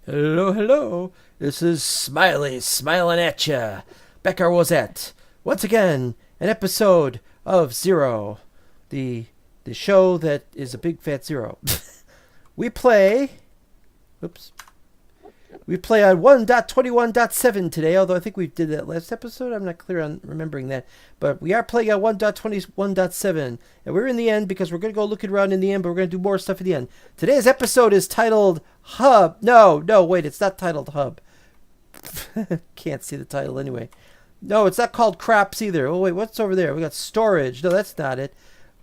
Hello, hello. This is Smiley, smiling at ya. Back our was at once again an episode of Zero, the show that is a big fat zero. We play on 1.21.7 today, although I think we did that last episode. I'm not clear on remembering that. But we are playing on 1.21.7. And we're in the end because we're going to go looking around in the end, but we're going to do more stuff at the end. Today's episode is titled Hub. No, wait, it's not titled Hub. Can't see the title anyway. No, it's not called Craps either. Oh, wait, what's over there? We got storage. No, that's not it.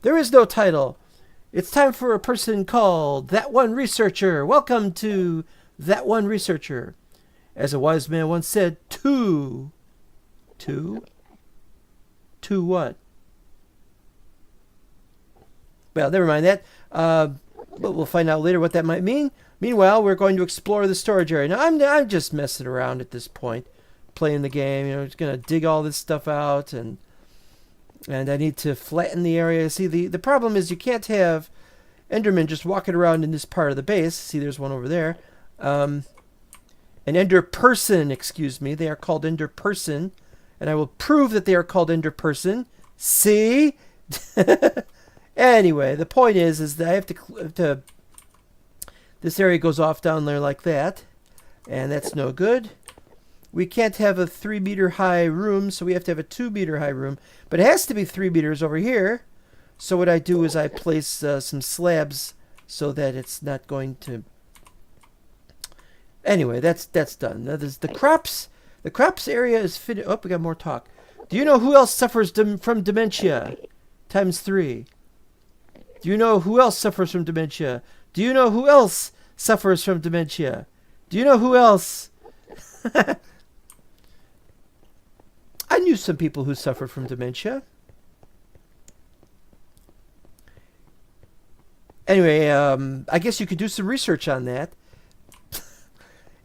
There is no title. It's time for a person called That One Researcher. Welcome to That One Researcher. As a wise man once said, two what? Well, never mind that. But we'll find out later what that might mean. Meanwhile, we're going to explore the storage area. Now, I'm just messing around at this point, playing the game. You know, just gonna dig all this stuff out, and I need to flatten the area. See, the problem is you can't have Endermen just walking around in this part of the base. See, there's one over there. An Ender person, excuse me. They are called Ender person, and I will prove that they are called Ender person. See? Anyway, the point is that I have to. This area goes off down there like that, and that's no good. We can't have a 3-meter high room, so we have to have a 2-meter high room. But it has to be 3 meters over here. So what I do is I place some slabs so that it's not going to. Anyway, that's done. Now there's the crops. The crops area is finished. Oh, we got more talk. Do you know who else suffers from dementia? ×3. Do you know who else suffers from dementia? Do you know who else suffers from dementia? Do you know who else? I knew some people who suffered from dementia. Anyway, I guess you could do some research on that.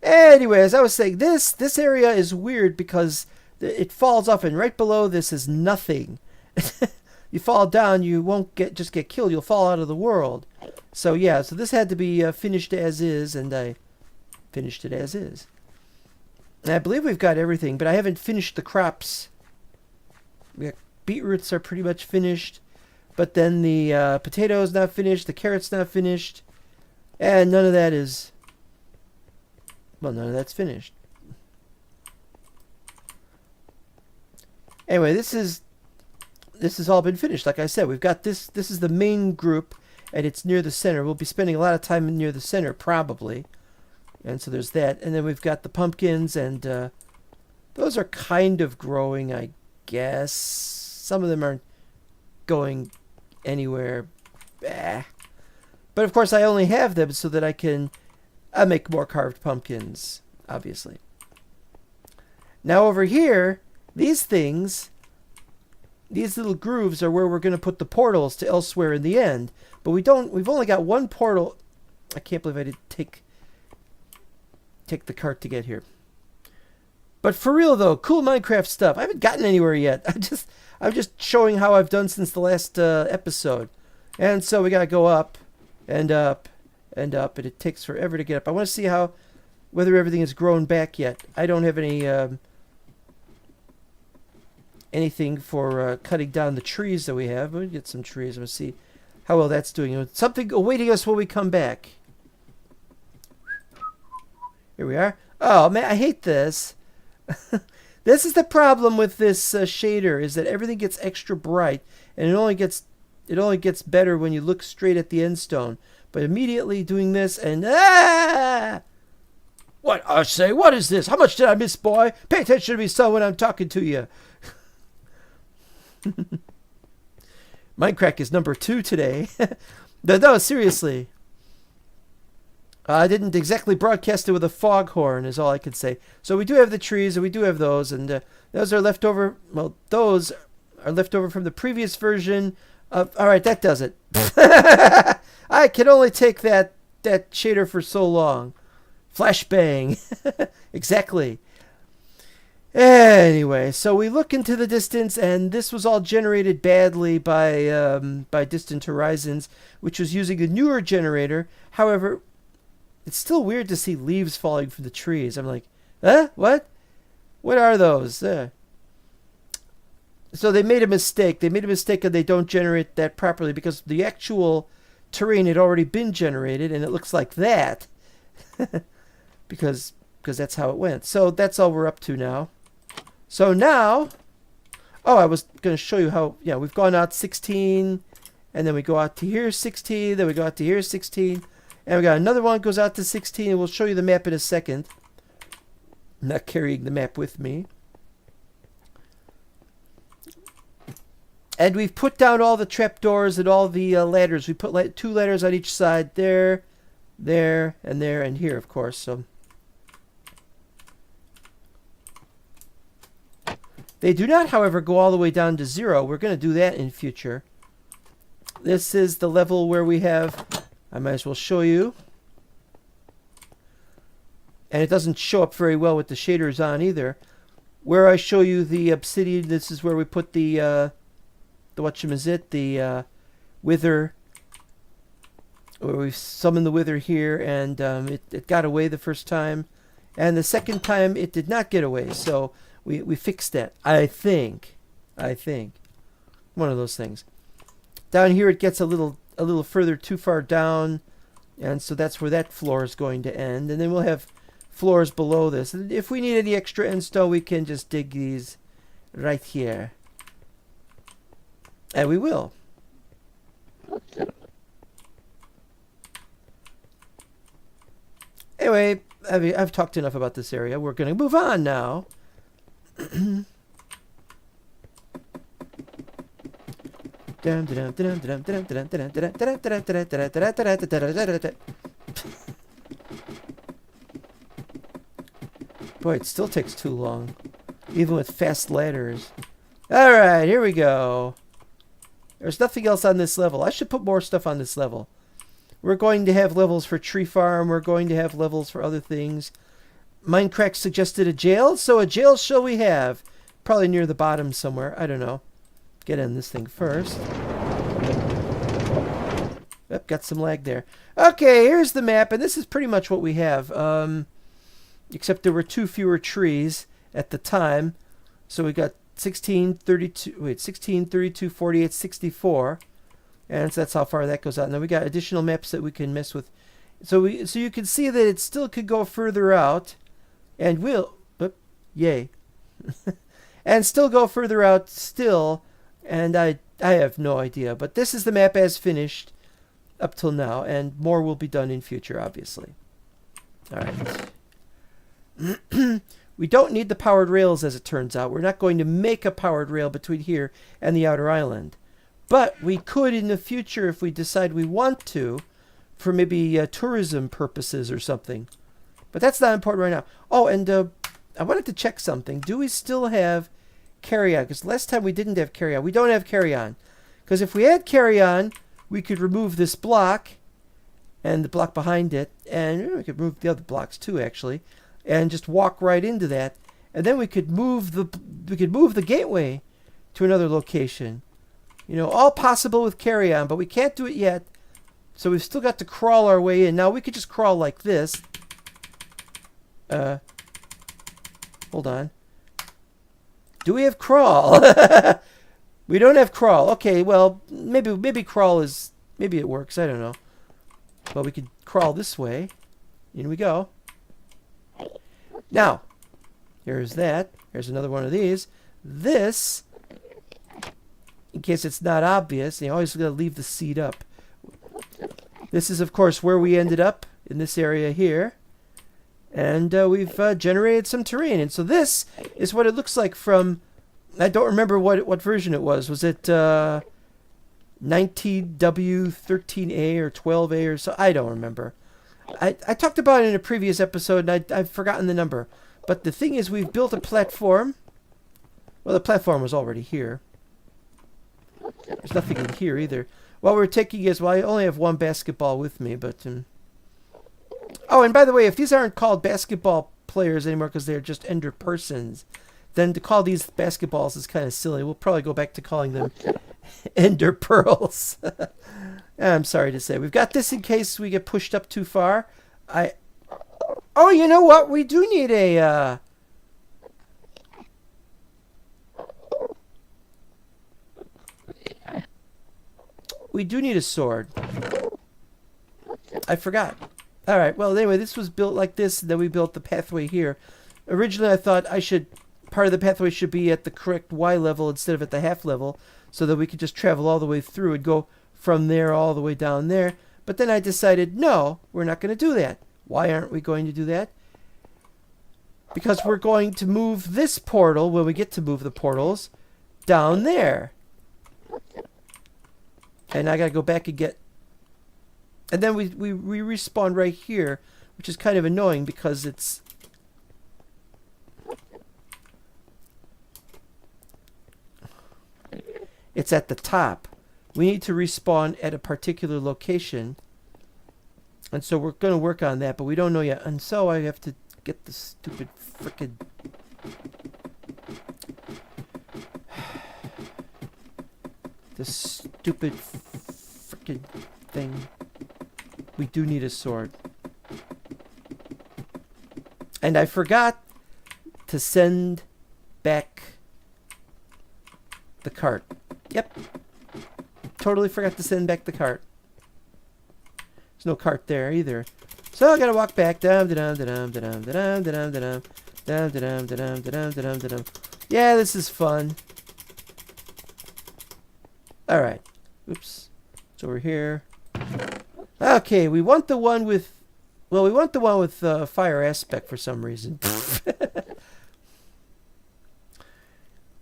Anyway, as I was saying, this area is weird because it falls off, and right below this is nothing. You fall down, you won't just get killed. You'll fall out of the world. So yeah, so this had to be finished as is, and I finished it as is. And I believe we've got everything, but I haven't finished the crops. Beetroots are pretty much finished, but then the potatoes not finished, the carrots not finished, and none of that is. Well, none of that's finished. Anyway, this has all been finished. Like I said, we've got this. This is the main group, and it's near the center. We'll be spending a lot of time near the center, probably. And so there's that. And then we've got the pumpkins, and those are kind of growing, I guess. Some of them aren't going anywhere. But of course, I only have them so that I can make more carved pumpkins, obviously. Now over here, these things, these little grooves are where we're going to put the portals to elsewhere in the end. But we've only got one portal. I can't believe I didn't take the cart to get here. But for real though, cool Minecraft stuff. I haven't gotten anywhere yet. I'm just showing how I've done since the last episode. And so we gotta go up and up and up, and it takes forever to get up. I want to see whether everything has grown back yet. I don't have any anything for cutting down the trees that we have. We'll get some trees. I'm gonna see how well that's doing. Something awaiting us when we come back. Here we are. Oh man, I hate this. This is the problem with this shader, is that everything gets extra bright, and it only gets better when you look straight at the end stone. But immediately doing this and what I say? What is this? How much did I miss, boy? Pay attention to me, son, when I'm talking to you. Minecraft is number 2 today. No, seriously. I didn't exactly broadcast it with a foghorn, is all I can say. So we do have the trees, and we do have those, and those are left over. Well, those are left over from the previous version of. All right, that does it. I can only take that shader for so long. Flashbang. Exactly. Anyway, so we look into the distance, and this was all generated badly by Distant Horizons, which was using a newer generator. However, it's still weird to see leaves falling from the trees. I'm like, huh? What? What are those? So they made a mistake. They made a mistake and they don't generate that properly, because the actual terrain had already been generated, and it looks like that. because that's how it went. So that's all we're up to now. So now, I was going to show you how, we've gone out 16, and then we go out to here 16, then we go out to here 16. And we got another one that goes out to 16, and we'll show you the map in a second. I'm not carrying the map with me. And we've put down all the trapdoors and all the ladders. We put 2 ladders on each side. There, and here, of course. So they do not, however, go all the way down to 0. We're going to do that in future. This is the level where we have... I might as well show you. And it doesn't show up very well with the shaders on either. Where I show you the obsidian, this is where we put the wither. Where we summoned the wither here, and it got away the first time. And the second time it did not get away. So we fixed that. I think. One of those things. Down here it gets a little further too far down, and so that's where that floor is going to end, and then we'll have floors below this. And if we need any extra end stone, we can just dig these right here, and we will. Anyway, I've talked enough about this area. We're going to move on now. Boy, it still takes too long, even with fast ladders. Alright, here we go. There's nothing else on this level. I should put more stuff on this level. We're going to have levels for tree farm. We're going to have levels for other things. Minecraft suggested a jail, so a jail shall we have. Probably near the bottom somewhere. I don't know. Get in this thing first. Yep, got some lag there. Okay, here's the map, and this is pretty much what we have. Except there were 2 fewer trees at the time. So we got 16, 32, 48, 64. And so that's how far that goes out. And then we got additional maps that we can mess with. So you can see that it still could go further out. And yay. And still go further out still. And I have no idea. But this is the map as finished up till now. And more will be done in future, obviously. Alright. We don't need the powered rails, as it turns out. We're not going to make a powered rail between here and the outer island. But we could in the future if we decide we want to, for maybe tourism purposes or something. But that's not important right now. Oh, and I wanted to check something. Do we still have carry-on? Because last time we didn't have carry-on. We don't have carry-on. Because if we had carry-on, we could remove this block and the block behind it. And we could remove the other blocks too, actually. And just walk right into that. and then we could move the gateway to another location. You know, all possible with carry-on, but we can't do it yet. So we've still got to crawl our way in. Now we could just crawl like this. Hold on. Do we have crawl? We don't have crawl. Okay, well, maybe crawl is... Maybe it works. I don't know. Well, we could crawl this way. In we go. Now, here's that. Here's another one of these. This, in case it's not obvious, you always got to leave the seat up. This is, of course, where we ended up in this area here. And we've generated some terrain. And so this is what it looks like from... I don't remember what version it was. Was it 19W13A or 12A or so? I don't remember. I talked about it in a previous episode, and I've forgotten the number. But the thing is, we've built a platform. Well, the platform was already here. There's nothing in here either. What we're taking is, well, I only have one basketball with me, but... Oh, and by the way, if these aren't called basketball players anymore because they're just ender persons, then to call these basketballs is kind of silly. We'll probably go back to calling them ender pearls. I'm sorry to say. We've got this in case we get pushed up too far. Oh, you know what? We do need a... We do need a sword. I forgot. Alright, well, anyway, this was built like this, and then we built the pathway here. Originally, I thought part of the pathway should be at the correct Y level instead of at the half level, so that we could just travel all the way through and go from there all the way down there. But then I decided, no, we're not going to do that. Why aren't we going to do that? Because we're going to move this portal, when we get to move the portals, down there. And I got to go back and get... And then we respawn right here, which is kind of annoying because it's... It's at the top. We need to respawn at a particular location. And so we're going to work on that, but we don't know yet. And so I have to get the stupid frickin'... This stupid frickin' thing. We do need a sword. And I forgot to send back the cart. Yep. Totally forgot to send back the cart. There's no cart there either. So I gotta walk back. Yeah, this is fun. Alright. Oops. It's over here. Okay, we want the one with... Well, we want the one with fire aspect for some reason.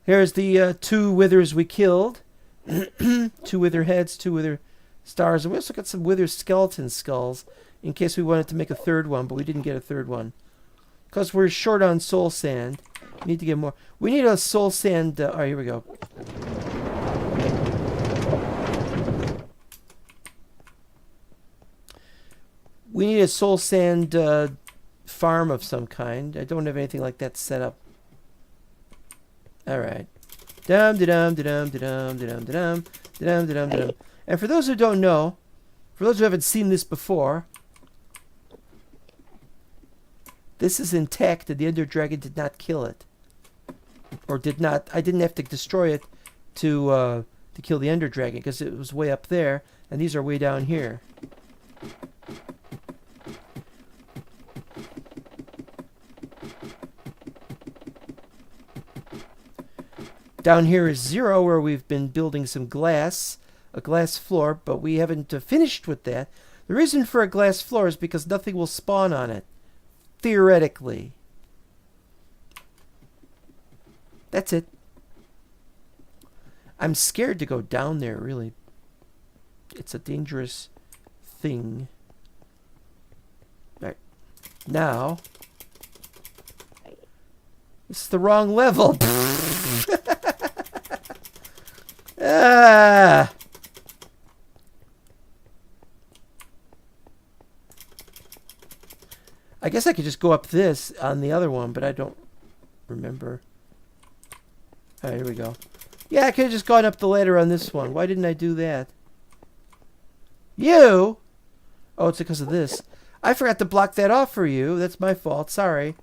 Here's the 2 withers we killed. 2 wither heads, 2 wither stars. And we also got some wither skeleton skulls in case we wanted to make a 3rd one, but we didn't get a 3rd one. Because we're short on soul sand. We need to get more. We need a soul sand... Alright, here we go. We need a soul sand farm of some kind. I don't have anything like that set up. Alright. And for those who don't know, for those who haven't seen this before, this is intact and the Ender Dragon did not kill it. Or did not... I didn't have to destroy it to kill the Ender Dragon because it was way up there and these are way down here. Down here is 0, where we've been building some glass, a glass floor, but we haven't finished with that. The reason for a glass floor is because nothing will spawn on it, theoretically. That's it. I'm scared to go down there, really. It's a dangerous thing. Alright. Now, it's the wrong level. Ah. I guess I could just go up this on the other one, but I don't remember. Alright, here we go. Yeah, I could have just gone up the ladder on this one. Why didn't I do that? You? Oh, it's because of this. I forgot to block that off for you. That's my fault. Sorry.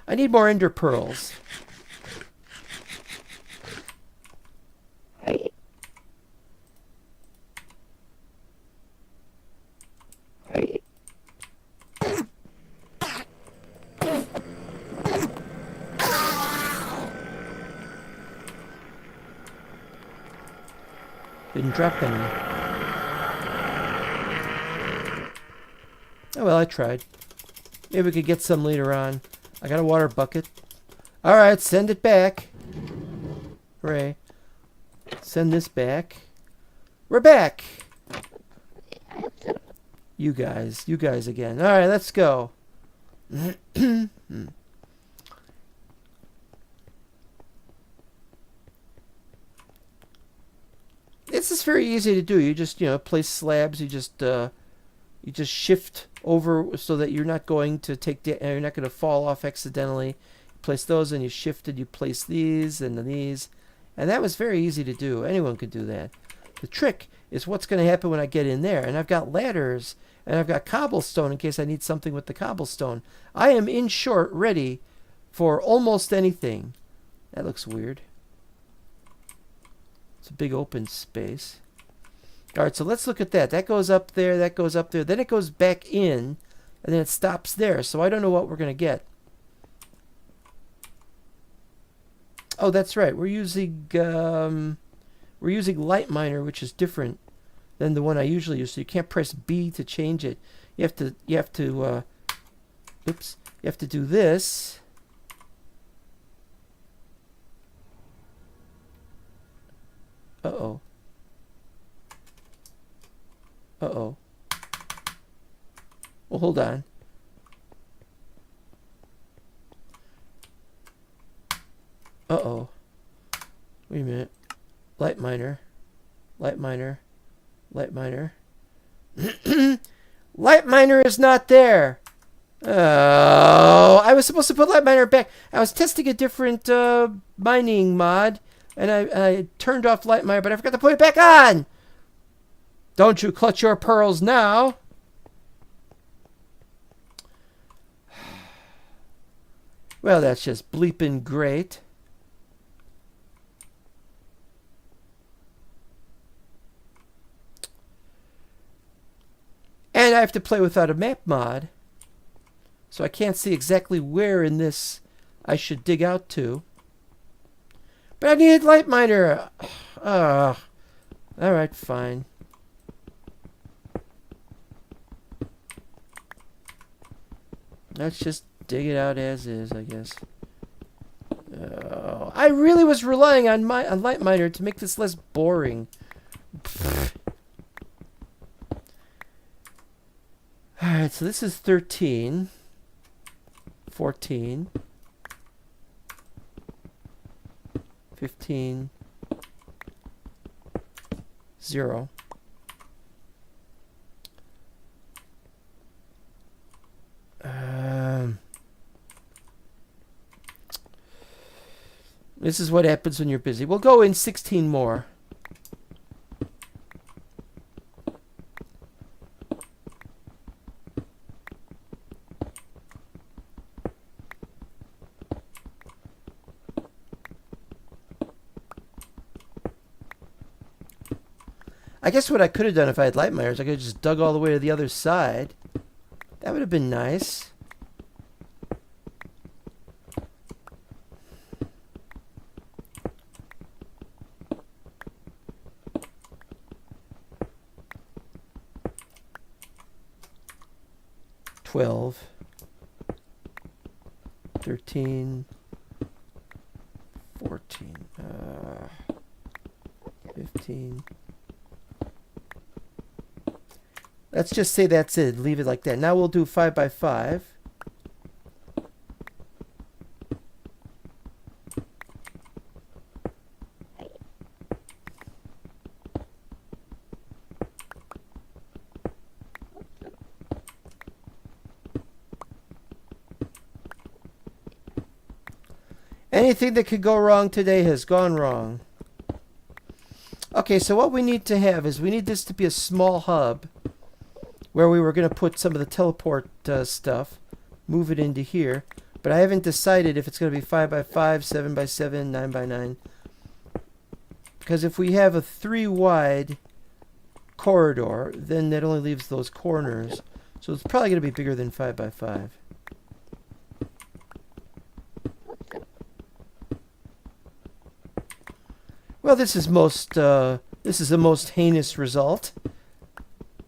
I need more ender pearls. Didn't drop any. Oh well, I tried. Maybe we could get some later on. I got a water bucket. Alright, send it back. Hooray. Send this back. We're back! You guys again. Alright, let's go. This is very easy to do. You just, place slabs. You just shift over so that you're not going to you're not going to fall off accidentally. You place those and you shift it. You place these and then these, and that was very easy to do. Anyone could do that. The trick is what's going to happen when I get in there. And I've got ladders and I've got cobblestone in case I need something with the cobblestone. I am, in short, ready for almost anything. That looks weird. It's a big open space. Alright, so let's look at that. That goes up there, that goes up there. Then it goes back in, and then it stops there. So I don't know what we're going to get. Oh, that's right. We're using Light Miner, which is different than the one I usually use. So you can't press B to change it. You have to do this. Uh-oh. Uh-oh. Well, hold on. Uh-oh. Wait a minute. Light Miner. Light Miner. Light Miner. Light Miner is not there. Oh, I was supposed to put Light Miner back. I was testing a different mining mod, and I turned off Light Miner, but I forgot to put it back on. Don't you clutch your pearls now. Well, that's just bleeping great. And I have to play without a map mod. So I can't see exactly where in this I should dig out to. But I needed Light Miner. Alright, fine. Let's just dig it out as is, I guess. I really was relying on Light Miner to make this less boring. Alright, so this is 13. 14. 15. 0. This is what happens when you're busy. We'll go in 16 more. I guess what I could have done if I had light miners, I could have just dug all the way to the other side. That would have been nice. $12, 13, 14, 15. Let's just say that's it. Leave it like that. Now we'll do 5 by 5. Anything that could go wrong today has gone wrong. Okay, so what we need to have is we need this to be a small hub where we were going to put some of the teleport stuff, move it into here. But I haven't decided if it's going to be 5x5, 7x7, 9x9. Because if we have a 3 wide corridor, then that only leaves those corners. So it's probably going to be bigger than 5x5. Well, this is the most heinous result,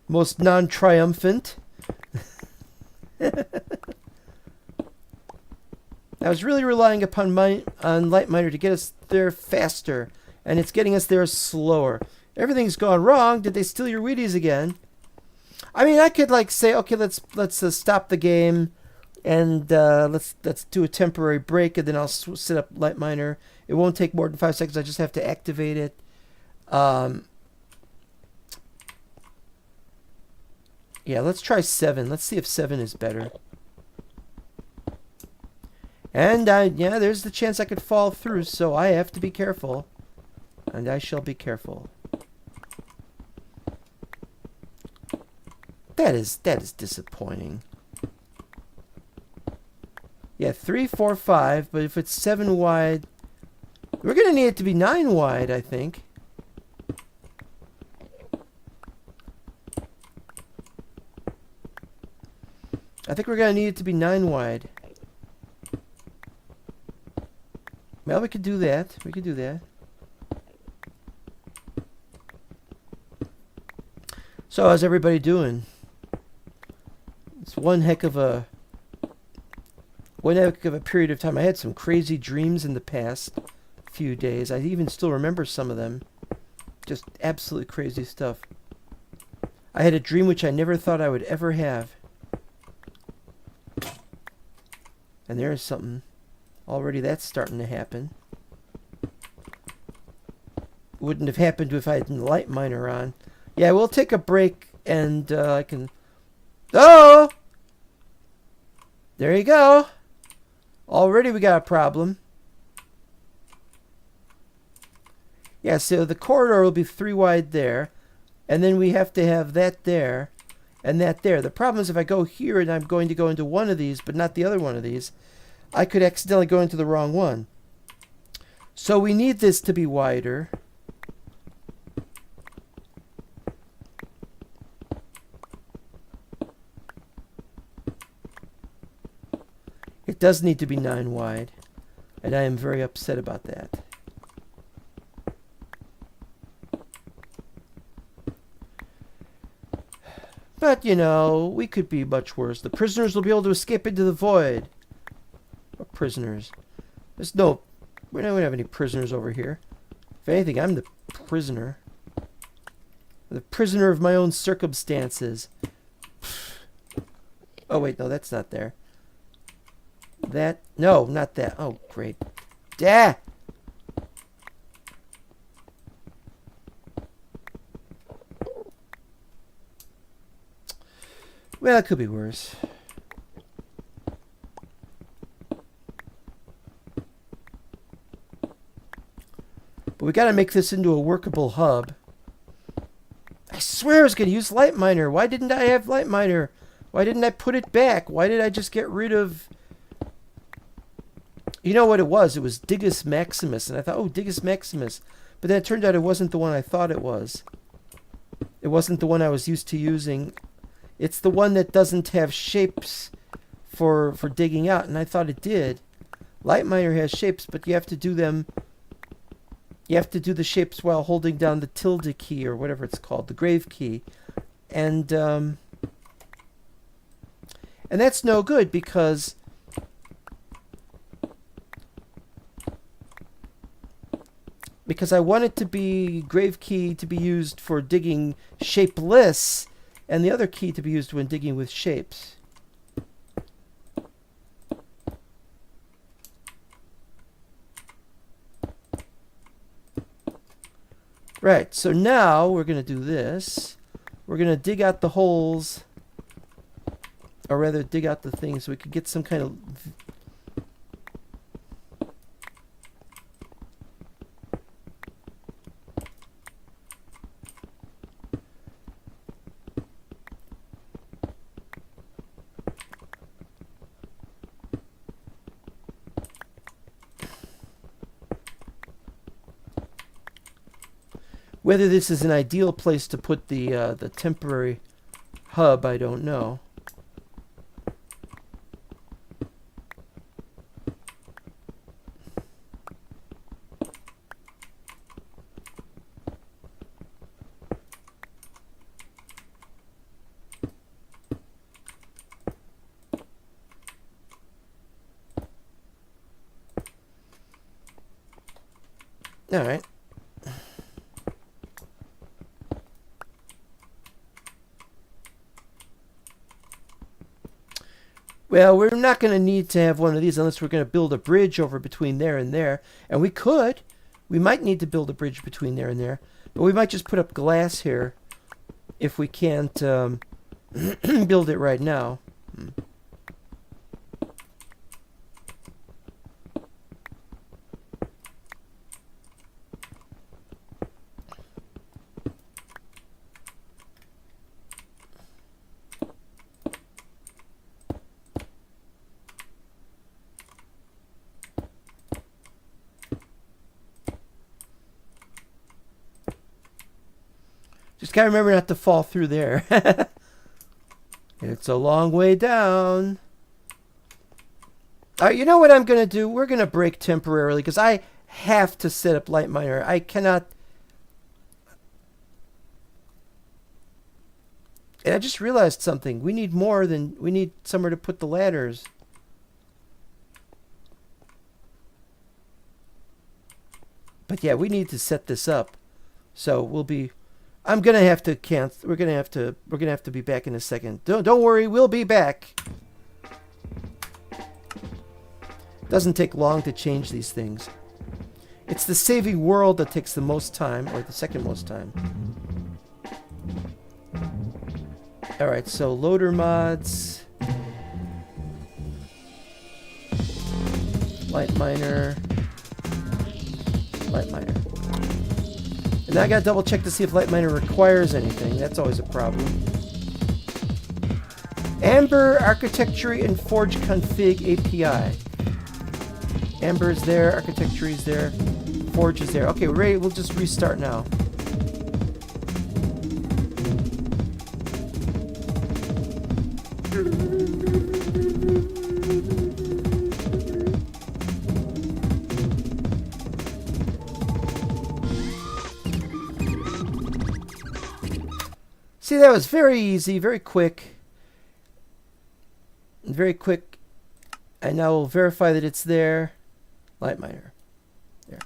most non-triumphant. I was really relying upon LightMiner to get us there faster, and it's getting us there slower. Everything's gone wrong. Did they steal your Wheaties again? I mean, I could like say, okay, let's stop the game, and let's do a temporary break, and then I'll set up LightMiner. It won't take more than 5 seconds. I just have to activate it. Yeah, let's try 7. Let's see if 7 is better. And yeah, there's the chance I could fall through, so I have to be careful. And I shall be careful. That is disappointing. Yeah, 3, 4, 5, but if it's 7 wide, we're going to need it to be 9 wide, I think. I think we're going to need it to be 9 wide. Well, we could do that. We could do that. So, how's everybody doing? It's one heck of a period of time. I had some crazy dreams in the past few days. I even still remember some of them. Just absolutely crazy stuff. I had a dream which I never thought I would ever have. And there is something. Already that's starting to happen. Wouldn't have happened if I had the LightMiner on. Yeah, we'll take a break and I can... Oh! There you go. Already we got a problem. Yeah, so the corridor will be 3 wide there. And then we have to have that there and that there. The problem is if I go here and I'm going to go into one of these, but not the other one of these, I could accidentally go into the wrong one. So we need this to be wider. It does need to be 9 wide, and I am very upset about that. But, you know, we could be much worse. The prisoners will be able to escape into the void. What prisoners? There's no... We don't have any prisoners over here. If anything, I'm the prisoner. The prisoner of my own circumstances. Oh, wait, no, that's not there. That... No, not that. Oh, great. Dah! Well, it could be worse. But we got to make this into a workable hub. I swear I was going to use LightMiner. Why didn't I have LightMiner? Why didn't I put it back? Why did I just get rid of... You know what it was? It was Digus Maximus. And I thought, oh, Digus Maximus. But then it turned out it wasn't the one I thought it was. It wasn't the one I was used to using. It's the one that doesn't have shapes for digging out. And I thought it did. LightMiner has shapes, but you have to do them... You have to do the shapes while holding down the tilde key or whatever it's called, the grave key. And that's no good because I want it to be grave key to be used for digging shapeless and the other key to be used when digging with shapes. Right, so now we're going to do this. We're going to dig out the holes, or rather dig out the things so we can get some kind of... Whether this is an ideal place to put the temporary hub, I don't know. All right. Well, we're not going to need to have one of these unless we're going to build a bridge over between there and there. And we could. We might need to build a bridge between there and there. But we might just put up glass here if we can't build it right now. Just gotta remember not to fall through there. It's a long way down. You know what I'm gonna do? We're gonna break temporarily because I have to set up Light Miner. I cannot. And I just realized something. We need more than we need somewhere to put the ladders. But yeah, we need to set this up. So we'll be. I'm gonna have to cancel. We're gonna have to be back in a second. Don't worry, we'll be back. Doesn't take long to change these things. It's the saving world that takes the most time, or the second most time. All right, so loader mods, light miner, light miner. And now I gotta double check to see if Light Miner requires anything. That's always a problem. Amber, Architecture, and Forge Config API. Amber is there, Architecture is there, Forge is there. Okay, we're ready. We'll just restart now. See, that was very easy, very quick. Very quick. And now we'll verify that it's there. Light Miner. There.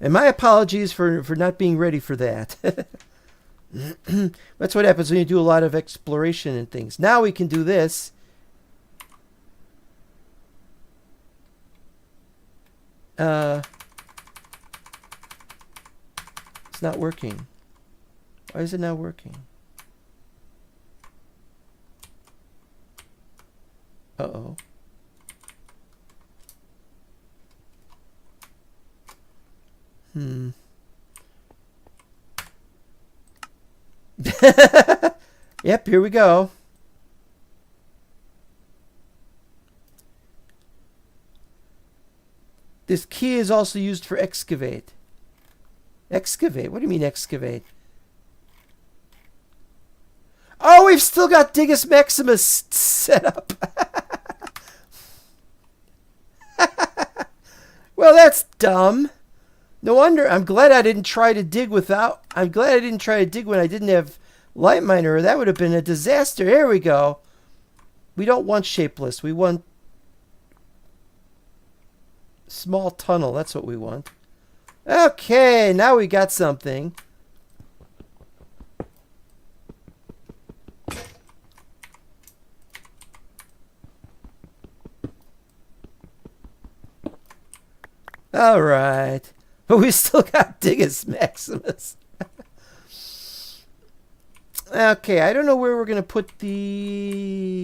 And my apologies for not being ready for that. That's what happens when you do a lot of exploration and things. Now we can do this. It's not working. Why is it not working? Uh-oh. Yep, here we go. This key is also used for excavate. Excavate? What do you mean excavate? Oh, we've still got Digus Maximus set up. Well, that's dumb. No wonder. I'm glad I didn't try to dig without. I'm glad I didn't try to dig when I didn't have Light Miner. That would have been a disaster. Here we go. We don't want shapeless. We want small tunnel. That's what we want. Okay, now we got something. All right. But we still got Digus Maximus. Okay, I don't know where we're going to put the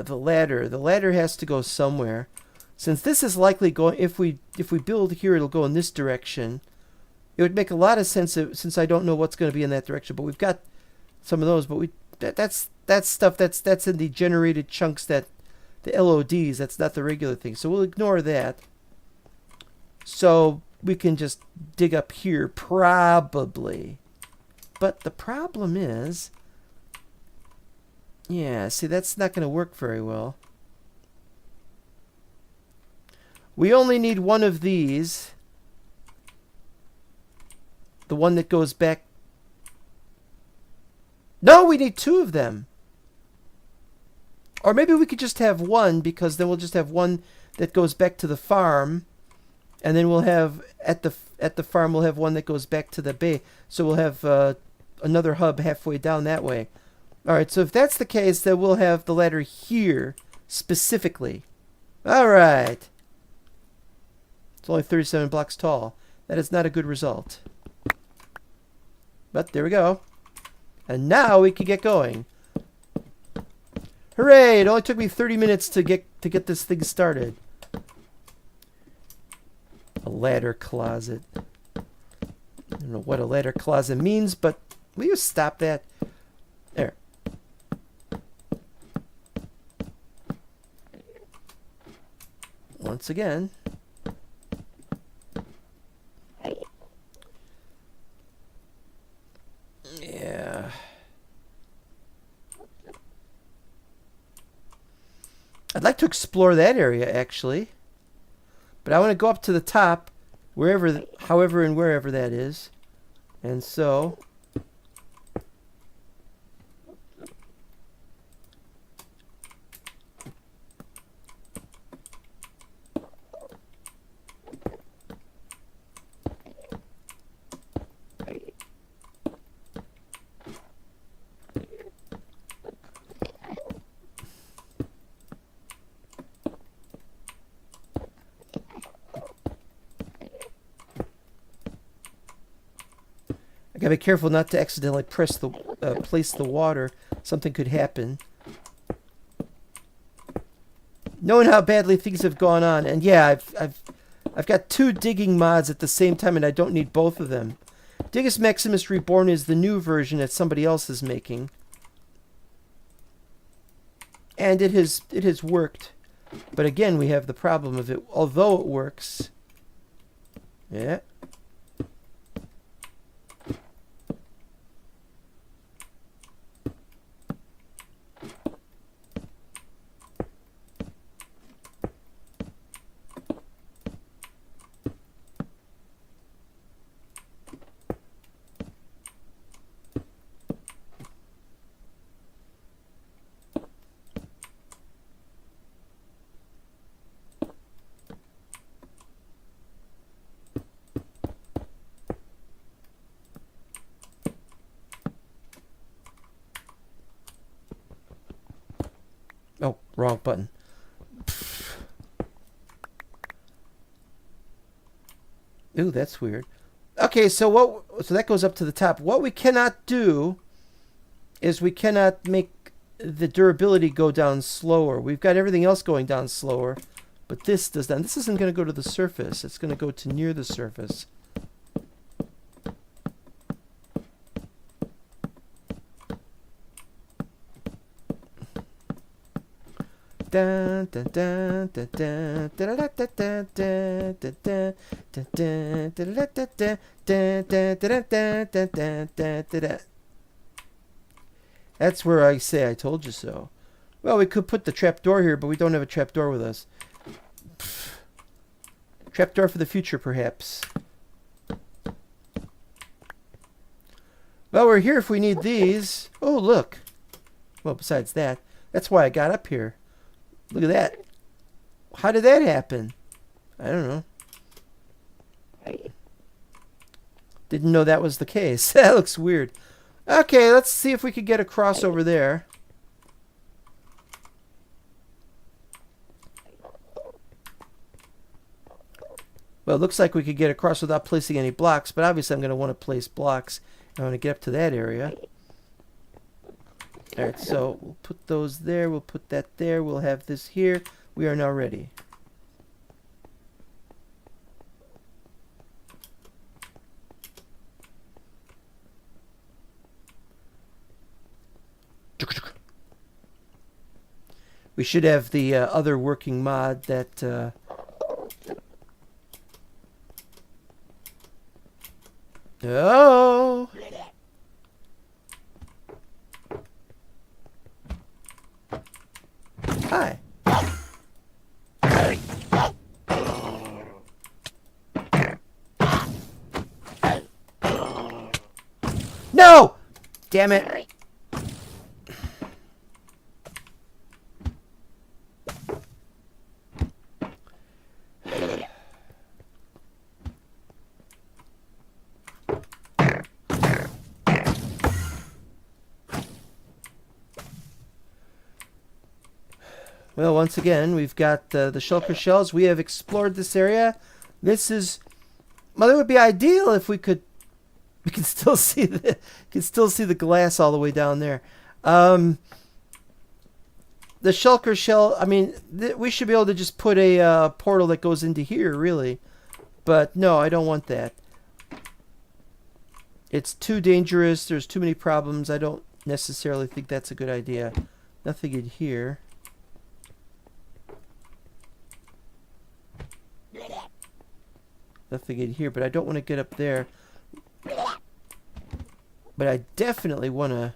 ladder. The ladder has to go somewhere. Since this is likely going, if we build here, it'll go in this direction. It would make a lot of sense since I don't know what's going to be in that direction. But we've got some of those. But that's stuff that's in the generated chunks, that the LODs. That's not the regular thing. So we'll ignore that. So can just dig up here, probably. But the problem is, yeah, see, that's not going to work very well. We only need one of these. The one that goes back. No, we need two of them. Or maybe we could just have one, because then we'll just have one that goes back to the farm. And then we'll have, at the farm, we'll have one that goes back to the bay. So we'll have another hub halfway down that way. Alright, so if that's the case, then we'll have the ladder here, specifically. Alright. It's only 37 blocks tall. That is not a good result. But there we go. And now we can get going. Hooray! It only took me 30 minutes to get this thing started. A ladder closet. I don't know what a ladder closet means, but will you stop that? There. Once again. Yeah. I'd like to explore that area, actually. But I want to go up to the top, however and wherever that is. And so... I gotta be careful not to accidentally place the water. Something could happen. Knowing how badly things have gone on, and yeah, I've got two digging mods at the same time, and I don't need both of them. Digus Maximus Reborn is the new version that somebody else is making, and it has worked. But again, we have the problem of it. Although it works, yeah. Oh, wrong button. Ooh, that's weird. Okay, so that goes up to the top. What we cannot do is we cannot make the durability go down slower. We've got everything else going down slower, but this does not. This isn't going to go to the surface. It's going to go to near the surface. That's where I say I told you so. Well, we could put the trapdoor here, but we don't have a trapdoor with us. Trapdoor for the future, perhaps. Well, we're here if we need these. Oh, look. Well, besides that, that's why I got up here. Look at that. How did that happen? I don't know. Didn't know that was the case. That looks weird. Okay, let's see if we could get across over there. Well, it looks like we could get across without placing any blocks, but obviously I'm going to want to place blocks. I want to get up to that area. Alright, so we'll put those there, we'll put that there, we'll have this here. We are now ready. We should have the other working mod that Oh! Hi. No! Damn it. Well, once again, we've got the shulker shells. We have explored this area. This is... Well, it would be ideal if we could... We can still see the glass all the way down there. The shulker shell, I mean, we should be able to just put a portal that goes into here, really. But no, I don't want that. It's too dangerous. There's too many problems. I don't necessarily think that's a good idea. Nothing in here. Nothing in here, but I don't want to get up there. But I definitely want to...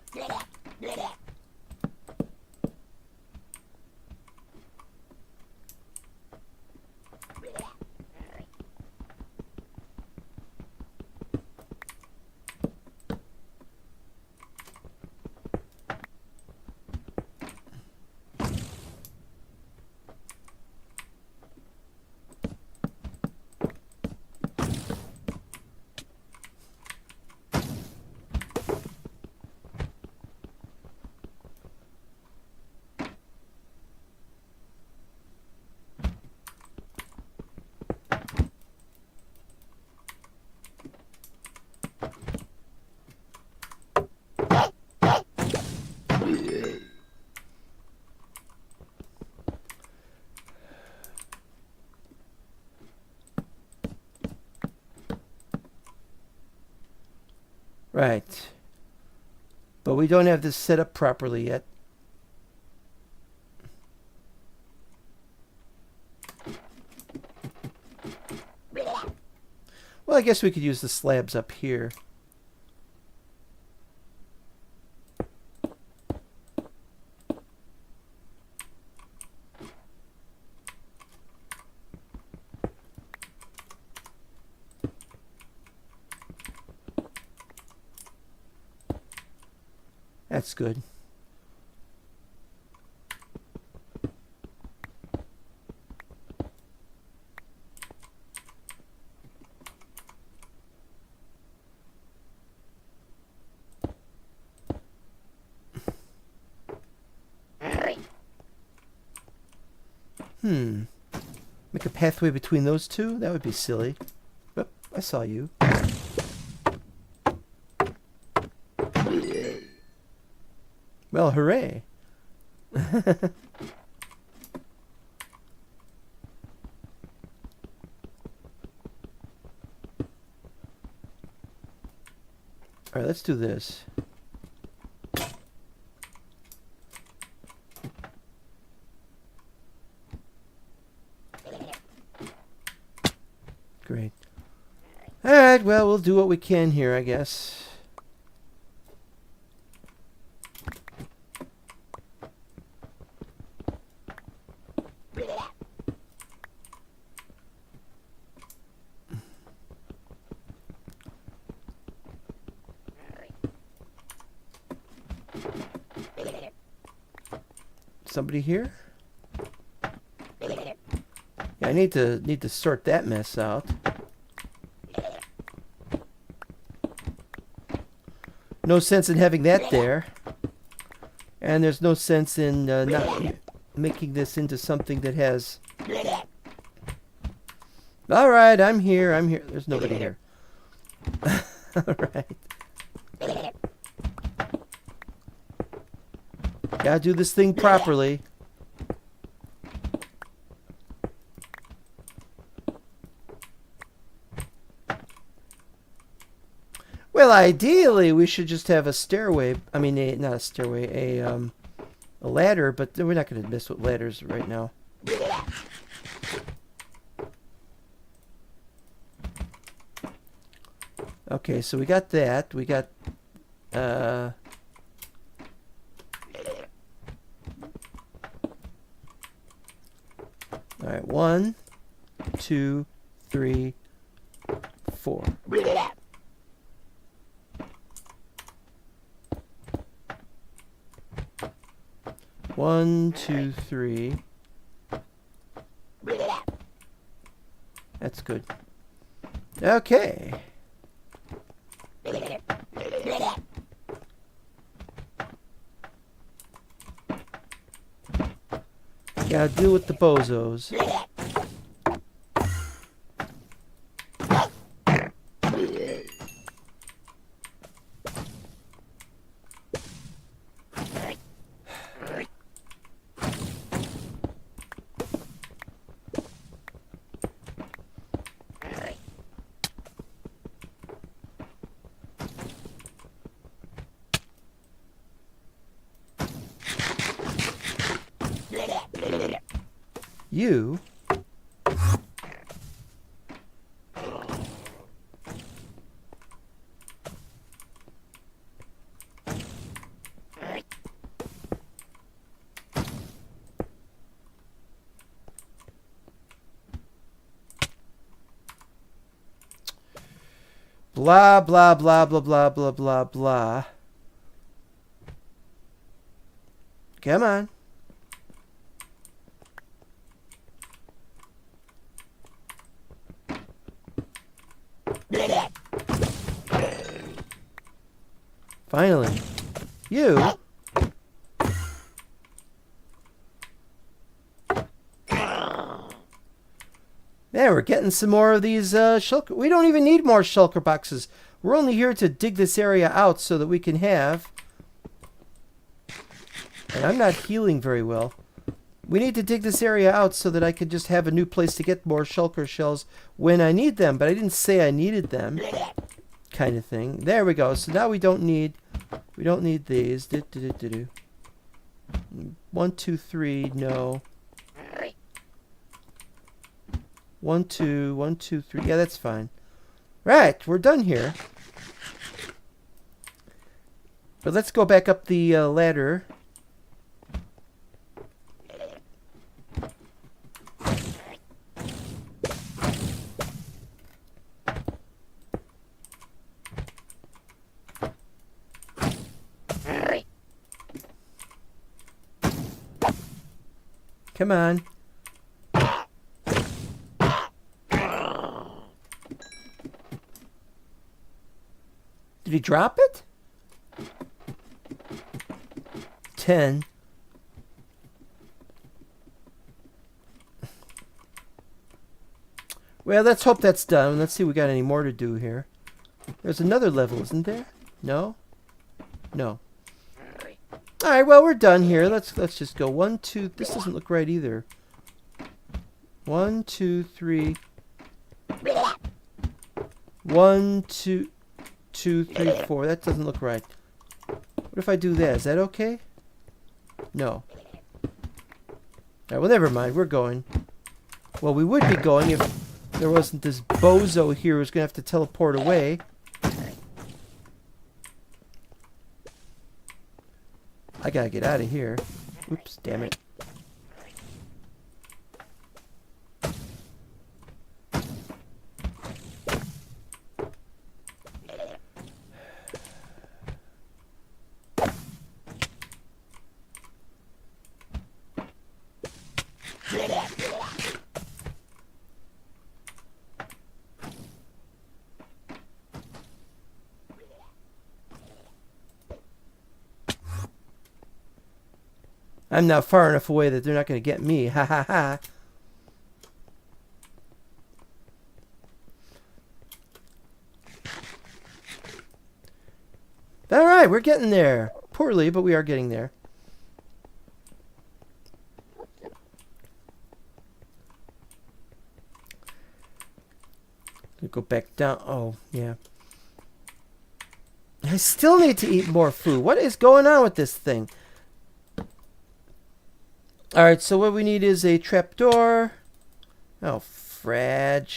Right. But we don't have this set up properly yet. Well, I guess we could use the slabs up here. That's good. Make a pathway between those two? That would be silly. Oh, I saw you. Well, hooray. Alright, let's do this. Great. Alright, well, we'll do what we can here, I guess. Somebody here? Yeah, I need to sort that mess out. No sense in having that there. And there's no sense in not making this into something that has... Alright, I'm here. There's nobody here. Alright. Gotta do this thing properly. Well, ideally, we should just have a stairway. I mean, not a stairway, a ladder, but we're not going to mess with ladders right now. Okay, so we got that. We got all right, 1, 2, 3, 4. One, two, three. That's good. Okay. Gotta deal with the bozos. You blah blah blah blah blah blah blah blah. Come on. Finally. You. There, we're getting some more of these shulker. We don't even need more shulker boxes. We're only here to dig this area out so that we can have... And I'm not healing very well. We need to dig this area out so that I could just have a new place to get more shulker shells when I need them. But I didn't say I needed them. Kind of thing. There we go. So now we don't need these. 1, 2, 3. No. 1, 2, 1, 2, 3. Yeah, that's fine. Right, we're done here. But let's go back up the ladder. Come on. Did he drop it? 10. Well, let's hope that's done. Let's see if we got any more to do here. There's another level, isn't there? No? No. Alright, well, we're done here. Let's just go. 1, 2... This doesn't look right either. 1, 2, 3... 1, 2... 2, 3, 4. That doesn't look right. What if I do that? Is that okay? No. Alright, well, never mind. We're going. Well, we would be going if there wasn't this bozo here who's going to have to teleport away. I gotta get out of here. Oops, damn it. I'm now far enough away that they're not going to get me. Ha ha ha. Alright, we're getting there. Poorly, but we are getting there. Go back down. Oh, yeah. I still need to eat more food. What is going on with this thing? Alright, so what we need is a trapdoor. Oh, frag.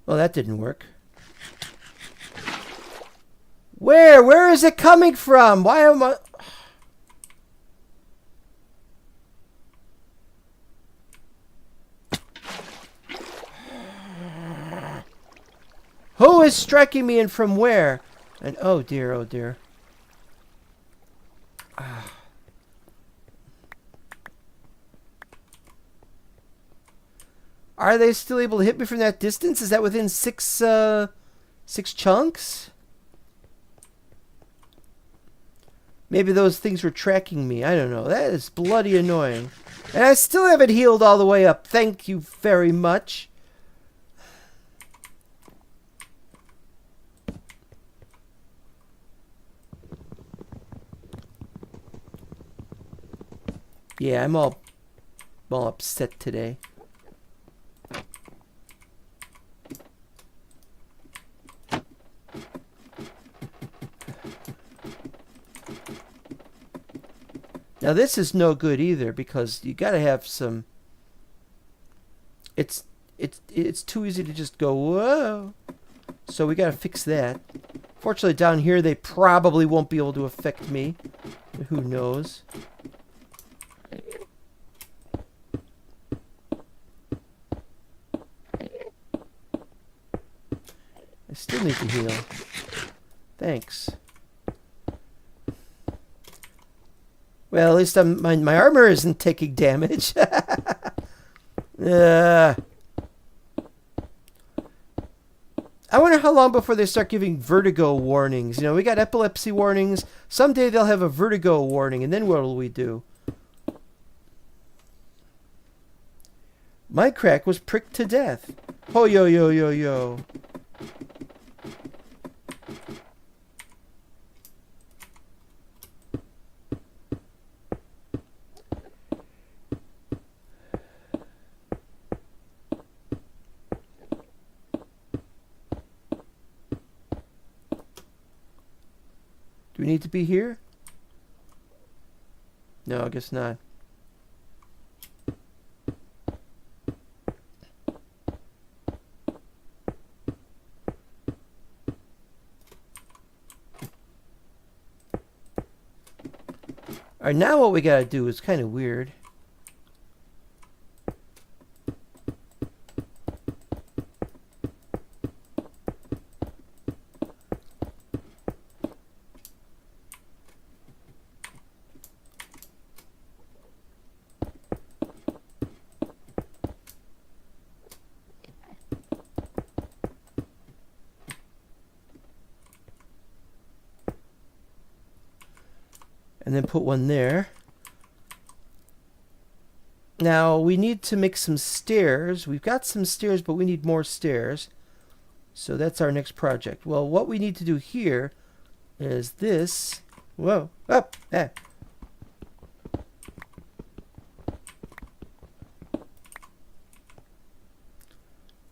Well, that didn't work. Where? Where is it coming from? Why am I... Who is striking me and from where? And oh dear, oh dear. Are they still able to hit me from that distance? Is that within six chunks? Maybe those things were tracking me. I don't know. That is bloody annoying. And I still haven't healed all the way up. Thank you very much. Yeah, I'm all upset today. Now this is no good either because you got to have some. It's too easy to just go whoa. So we got to fix that. Fortunately, down here they probably won't be able to affect me. But who knows? I still need to heal. Thanks. Well, at least my armor isn't taking damage. I wonder how long before they start giving vertigo warnings. You know, we got epilepsy warnings. Someday they'll have a vertigo warning, and then what will we do? My crack was pricked to death. Ho yo yo yo yo. Do we need to be here? No, I guess not. Alright, now what we gotta do is kind of weird. And then put one there. Now we need to make some stairs. We've got some stairs, but we need more stairs. So that's our next project. Well, what we need to do here is this. Whoa, up, ah.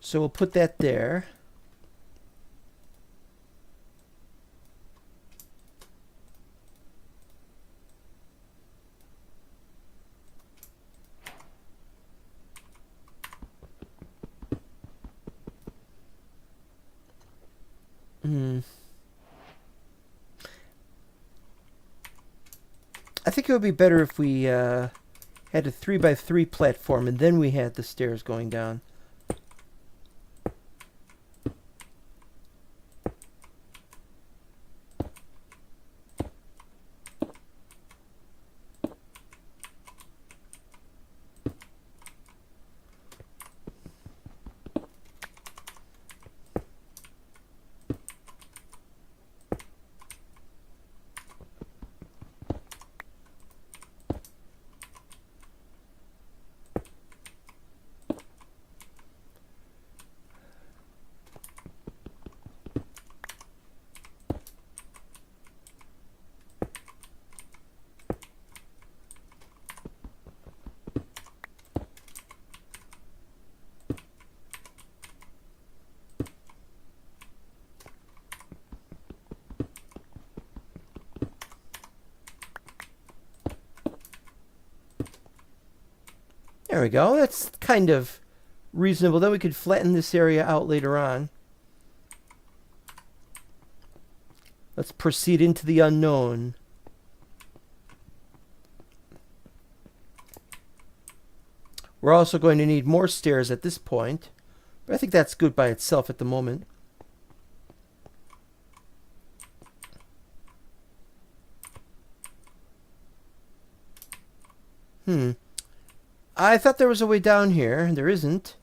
So we'll put that there. I think it would be better if we had a 3x3 platform and then we had the stairs going down. There we go. That's kind of reasonable. Then we could flatten this area out later on. Let's proceed into the unknown. We're also going to need more stairs at this point, but I think that's good by itself at the moment. I thought there was a way down here, and there isn't.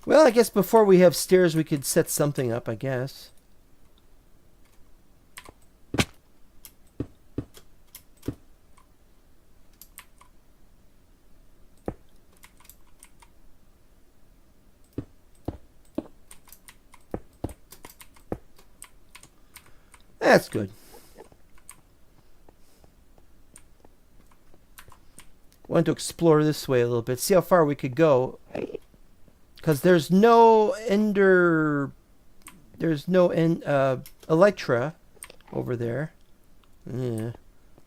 Well, I guess before we have stairs, we could set something up, I guess. That's good. Want to explore this way a little bit, see how far we could go. Because there's no Elytra over there. Yeah,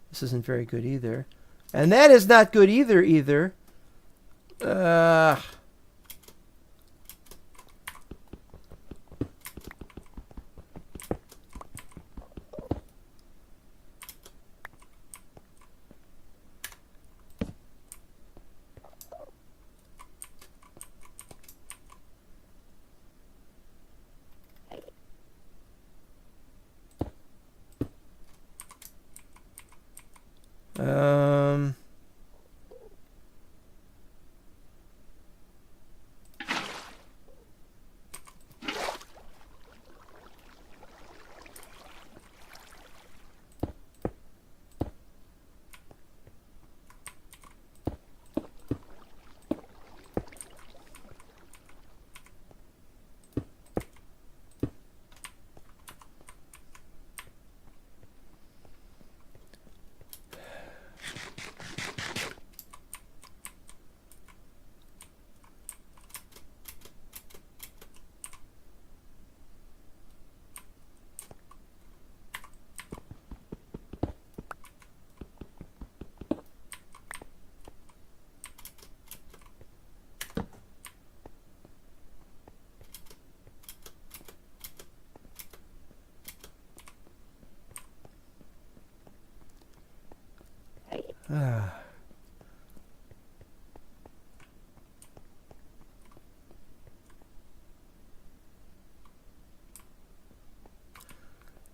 this isn't very good either. And that is not good either.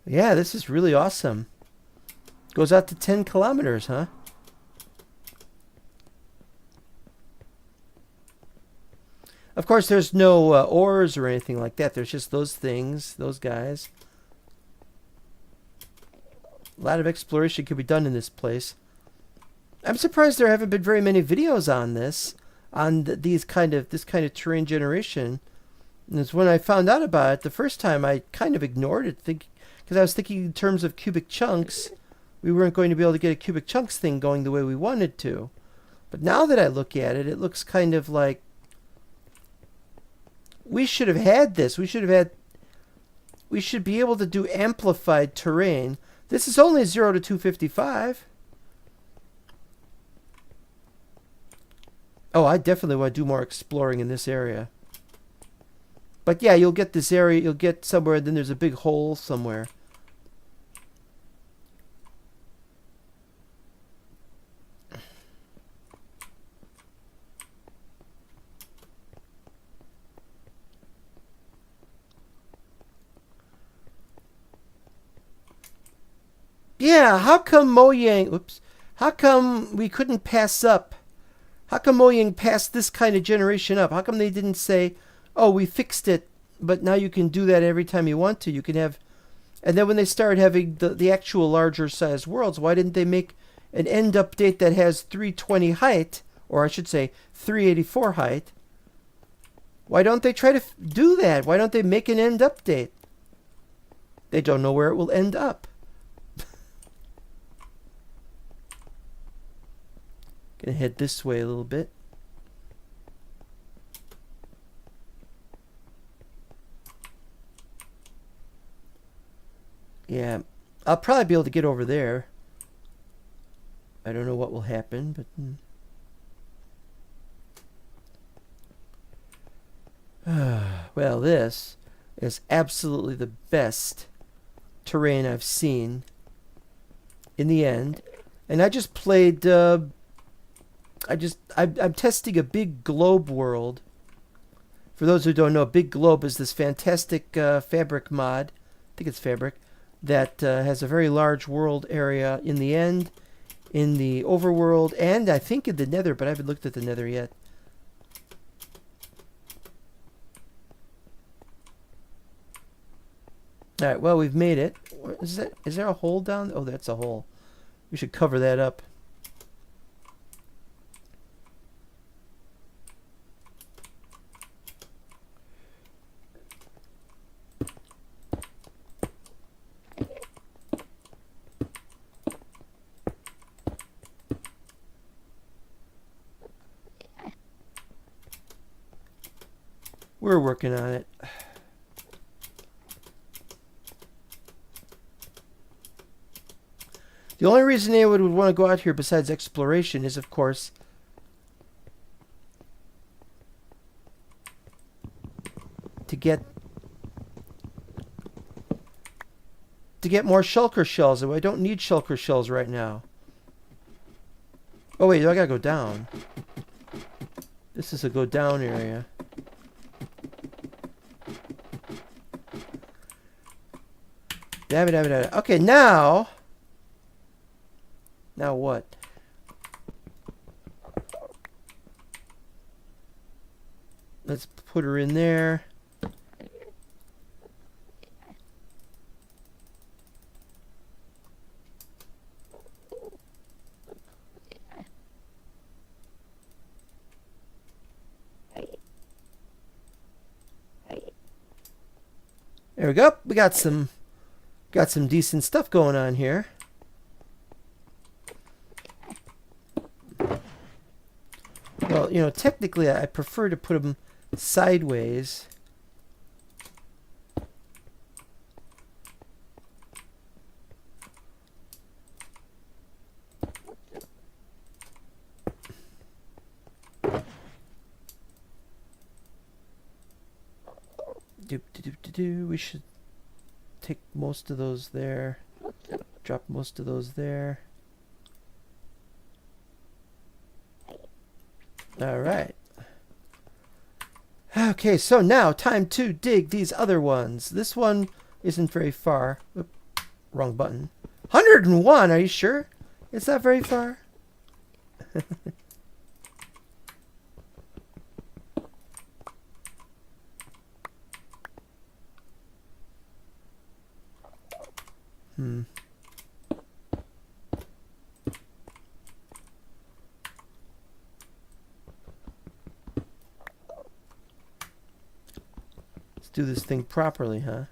Yeah, this is really awesome. Goes out to 10 kilometers, huh? Of course, there's no ores or anything like that. There's just those things, those guys. A lot of exploration could be done in this place. I'm surprised there haven't been very many videos on this, on this kind of terrain generation. And it's when I found out about it the first time, I kind of ignored it, because I was thinking in terms of cubic chunks. We weren't going to be able to get a cubic chunks thing going the way we wanted to. But now that I look at it, it looks kind of like we should have had this. We should be able to do amplified terrain. This is only 0 to 255. Oh, I definitely want to do more exploring in this area. But yeah, you'll get this area, you'll get somewhere, then there's a big hole somewhere. Yeah, how come how come we couldn't pass up? How come Mojang passed this kind of generation up? How come they didn't say, oh, we fixed it, but now you can do that every time you want to. You can have, and then when they started having the actual larger size worlds, why didn't they make an end update that has 320 height, or I should say 384 height? Why don't they try to do that? Why don't they make an end update? They don't know where it will end up. Gonna head this way a little bit. Yeah, I'll probably be able to get over there. I don't know what will happen, but... well, this is absolutely the best terrain I've seen in the end. And I just played... I'm testing a big globe world. For those who don't know, Big Globe is this fantastic fabric mod. I think it's fabric. That has a very large world area in the end, in the overworld, and I think in the nether, but I haven't looked at the nether yet. Alright, well, we've made it. Is there a hole down? Oh, that's a hole. We should cover that up. We're working on it. The only reason anyone would want to go out here besides exploration is, of course, to get more shulker shells. I don't need shulker shells right now. Oh wait, I gotta go down. This is a go down area. Damn it. Okay, now what? Let's put her in there. There we go. We got some decent stuff going on here. Well, you know, technically I prefer to put them sideways. We should take most of those there. Drop most of those there. All right. Okay, so now time to dig these other ones. This one isn't very far. Oop, wrong button. 101, are you sure? It's not very far. Let's do this thing properly, huh?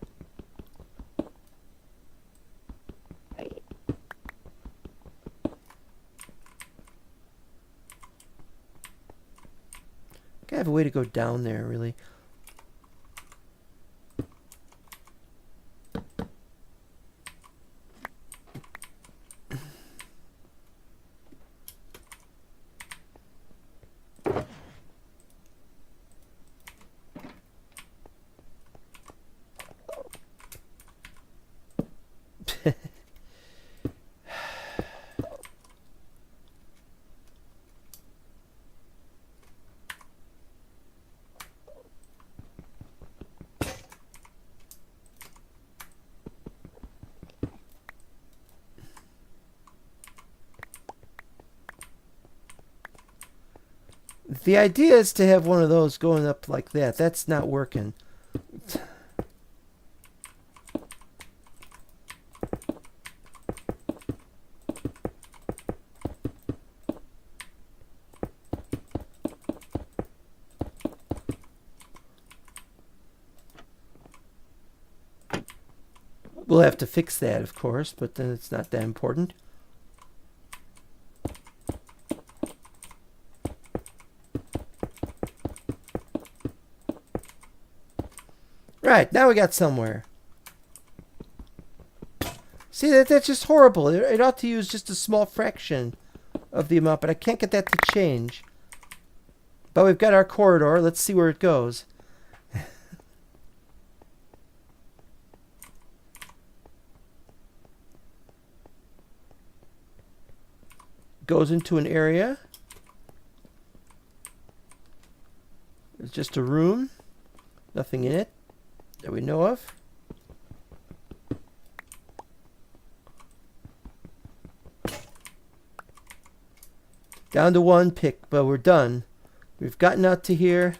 I have a way to go down there, really. The idea is to have one of those going up like that. That's not working. We'll have to fix that, of course, but then it's not that important. Right, now we got somewhere. See, that's just horrible. It ought to use just a small fraction of the amount, but I can't get that to change. But we've got our corridor. Let's see where it goes. Goes into an area. It's just a room. Nothing in it that we know of. Down to one pick, but we're done. We've gotten out to here.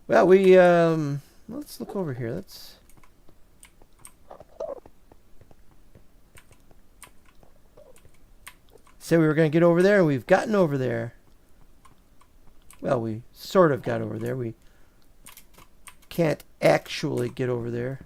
Well, let's look over here. Let's say we were going to get over there, and we've gotten over there. Well, we sort of got over there. We can't actually get over there.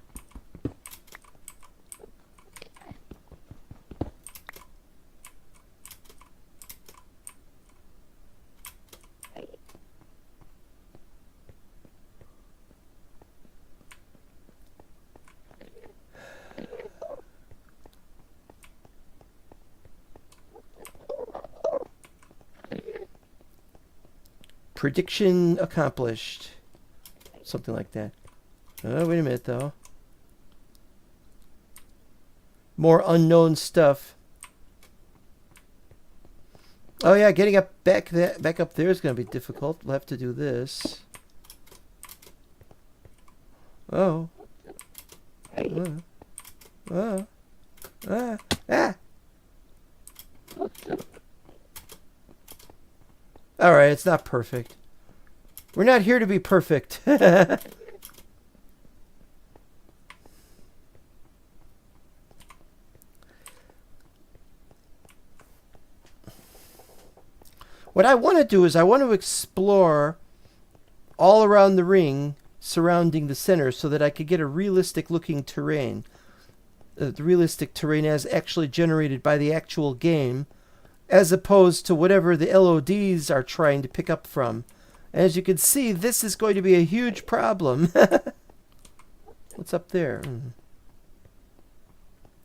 Prediction accomplished. Something like that. Oh, wait a minute, though. More unknown stuff. Oh, yeah, getting up back up there is going to be difficult. We'll have to do this. Oh. Oh. Ah. Alright, it's not perfect. We're not here to be perfect. What I want to do is I want to explore all around the ring surrounding the center so that I could get a realistic looking terrain. The realistic terrain as actually generated by the actual game, as opposed to whatever the LODs are trying to pick up from. As you can see, this is going to be a huge problem. What's up there?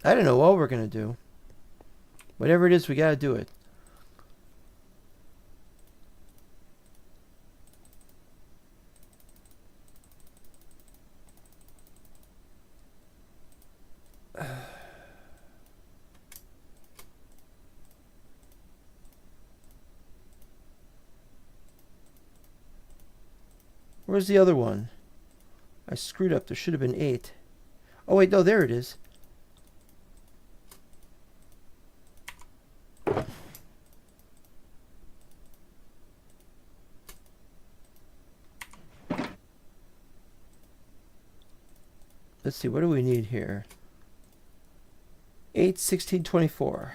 I don't know what we're going to do. Whatever it is, we got to do it. Where's the other one? I screwed up. There should have been 8. Oh, wait. No, there it is. Let's see. What do we need here? 8, 16, 24.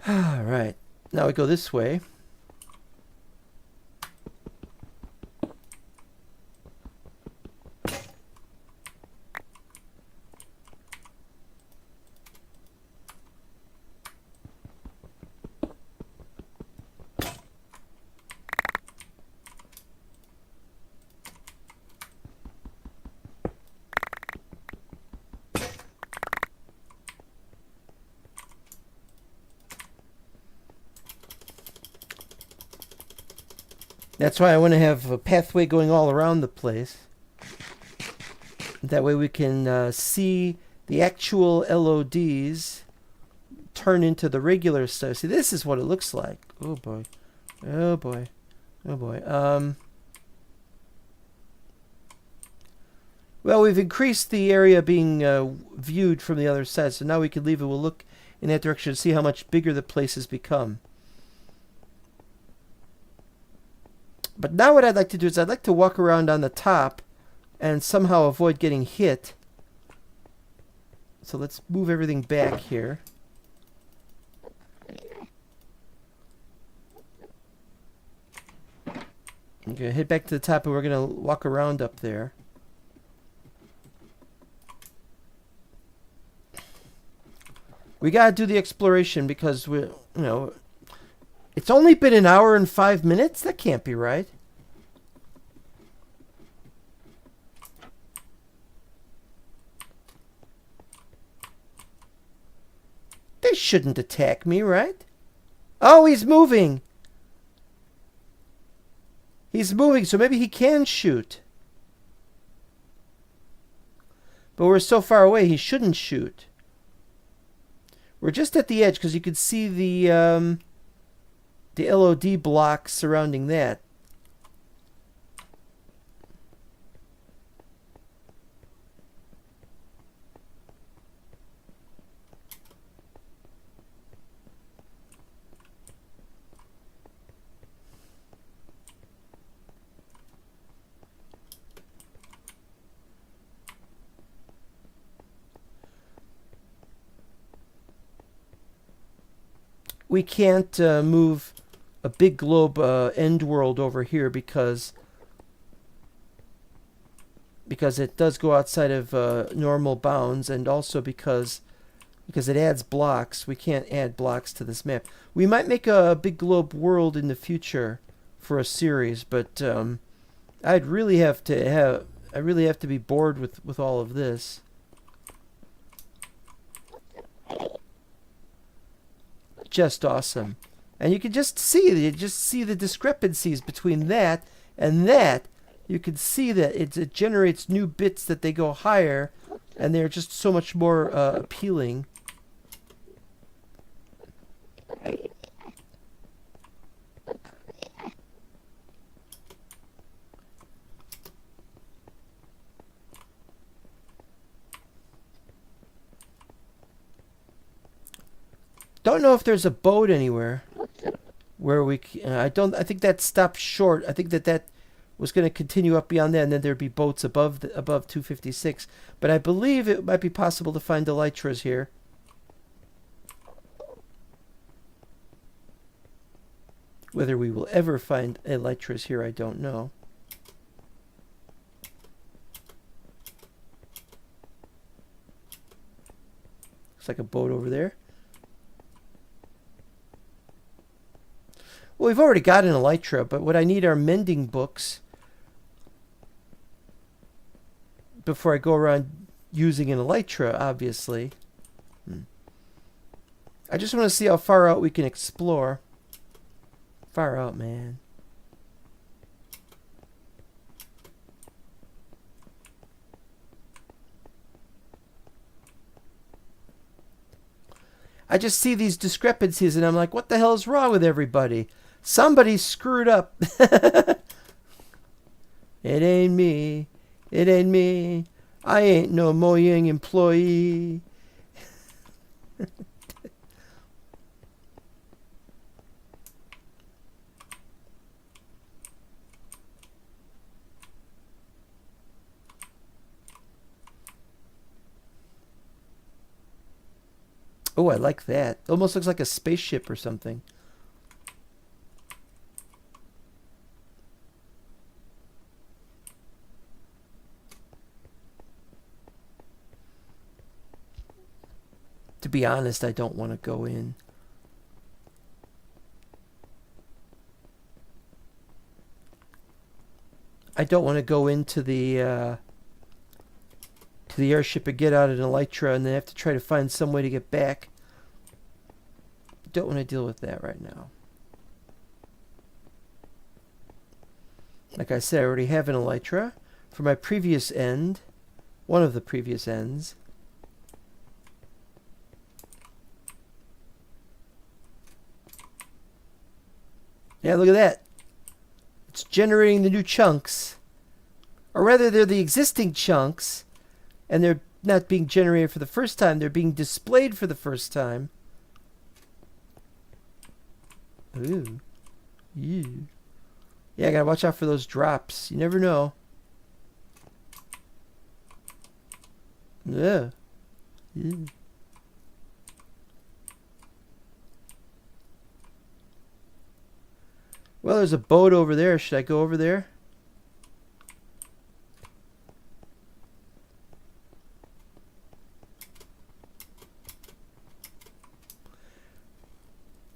All right. Now we go this way. That's why I want to have a pathway going all around the place. That way we can see the actual LODs turn into the regular stuff. See, this is what it looks like. Oh boy. Oh boy. Oh boy. Well, we've increased the area being viewed from the other side, so now we can leave it. We'll look in that direction and see how much bigger the place has become. But now what I'd like to do is I'd like to walk around on the top and somehow avoid getting hit. So let's move everything back here. I'm going to head back to the top and we're going to walk around up there. We got to do the exploration because it's only been 1 hour and 5 minutes? That can't be right. They shouldn't attack me, right? Oh, he's moving. He's moving, so maybe he can shoot. But we're so far away, he shouldn't shoot. We're just at the edge, because you can see the LOD block surrounding that. We can't move a big globe end world over here because it does go outside of normal bounds, and also because it adds blocks. We can't add blocks to this map. We might make a big globe world in the future for a series, but I really have to be bored with all of this. Just awesome. And you can just see the discrepancies between that and that. You can see that it generates new bits that they go higher, and they're just so much more appealing. Don't know if there's a boat anywhere where we. I think that stopped short. I think that was going to continue up beyond that, and then there'd be boats above 256. But I believe it might be possible to find elytras here. Whether we will ever find elytras here, I don't know. Looks like a boat over there. Well, we've already got an elytra, but what I need are mending books before I go around using an elytra, obviously. I just want to see how far out we can explore. Far out, man. I just see these discrepancies and I'm like, what the hell is wrong with everybody? Somebody screwed up. It ain't me. It ain't me. I ain't no Mojang employee. Oh, I like that. Almost looks like a spaceship or something. To be honest, I don't want to go in. I don't want to go into the airship and get out an elytra and then have to try to find some way to get back. Don't want to deal with that right now. Like I said, I already have an elytra for my previous end. One of the previous ends. Yeah, look at that. It's generating the new chunks. Or rather, they're the existing chunks. And they're not being generated for the first time. They're being displayed for the first time. Ooh. Ew. Yeah, I gotta watch out for those drops. You never know. Yeah. Ew. Well, there's a boat over there. Should I go over there?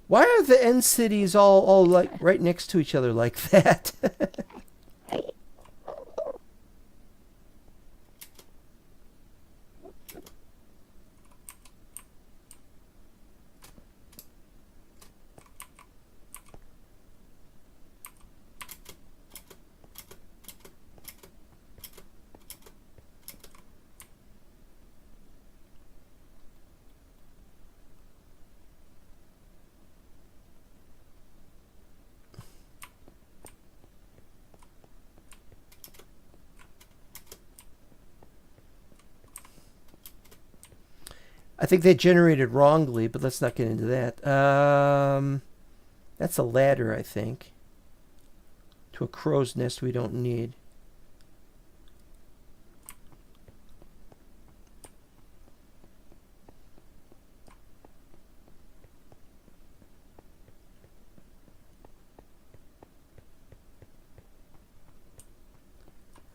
Why are the end cities all like right next to each other like that? I think they generated wrongly, but let's not get into that. That's a ladder, I think. To a crow's nest we don't need.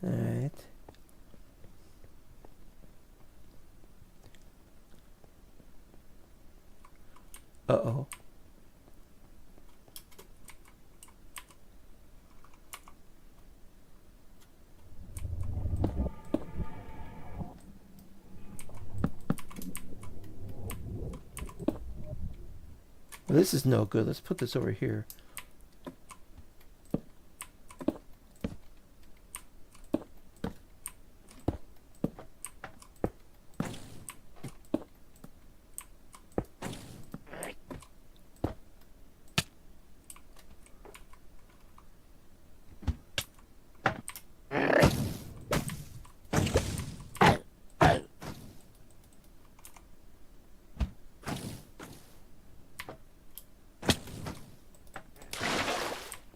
All right. Uh-oh. Well, this is no good. Let's put this over here.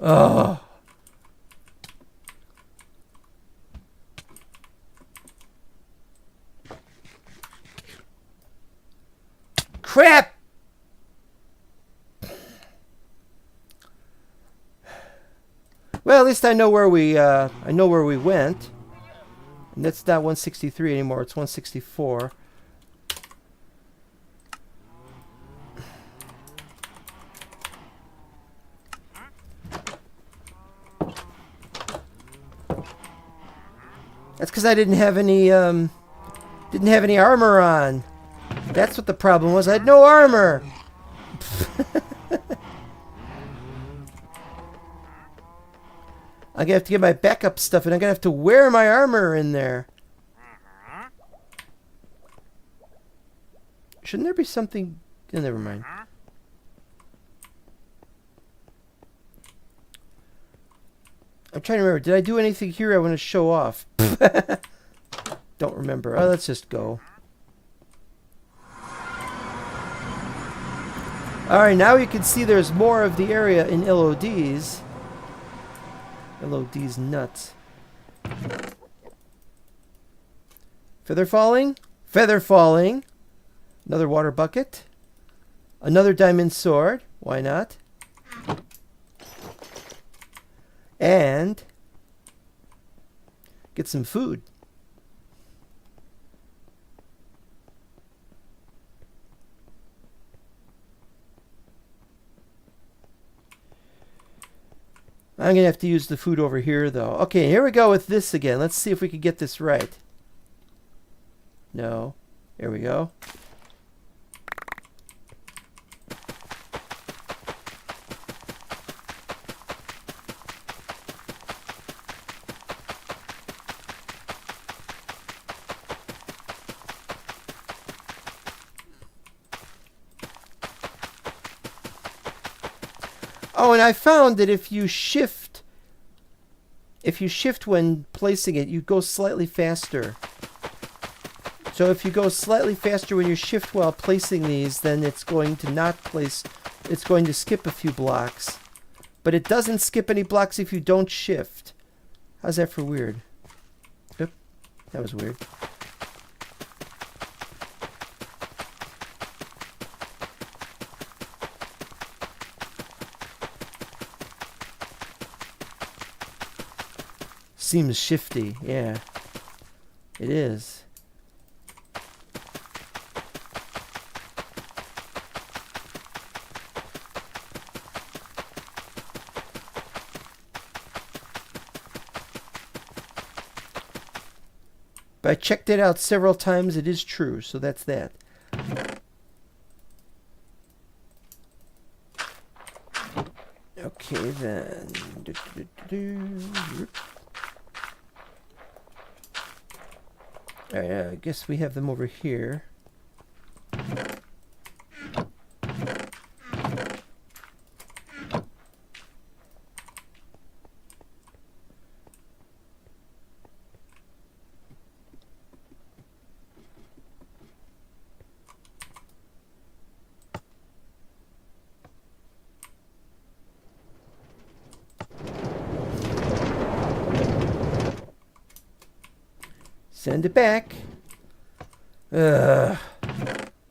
Oh. Crap! Well, at least I know where we went. And that's not 163 anymore, it's 164. That's because I didn't have any armor on. That's what the problem was. I had no armor. I'm gonna have to get my backup stuff, and I'm gonna have to wear my armor in there. Shouldn't there be something? Oh, never mind. I'm trying to remember. Did I do anything here I want to show off? Don't remember. Oh, let's just go. Alright, now you can see there's more of the area in LODs. LOD's nuts. Feather falling. Feather falling. Another water bucket. Another diamond sword. Why not? And get some food. I'm going to have to use the food over here, though. Okay, here we go with this again. Let's see if we can get this right. No. Here we go. Oh, and I found that if you shift when placing it, you go slightly faster. So if you go slightly faster when you shift while placing these, then it's going to not place, it's going to skip a few blocks. But it doesn't skip any blocks if you don't shift. How's that for weird? Oop, that was weird. Seems shifty, yeah. It is. But I checked it out several times. It is true, so that's that. Okay, then. I guess we have them over here. Send it back. Ugh.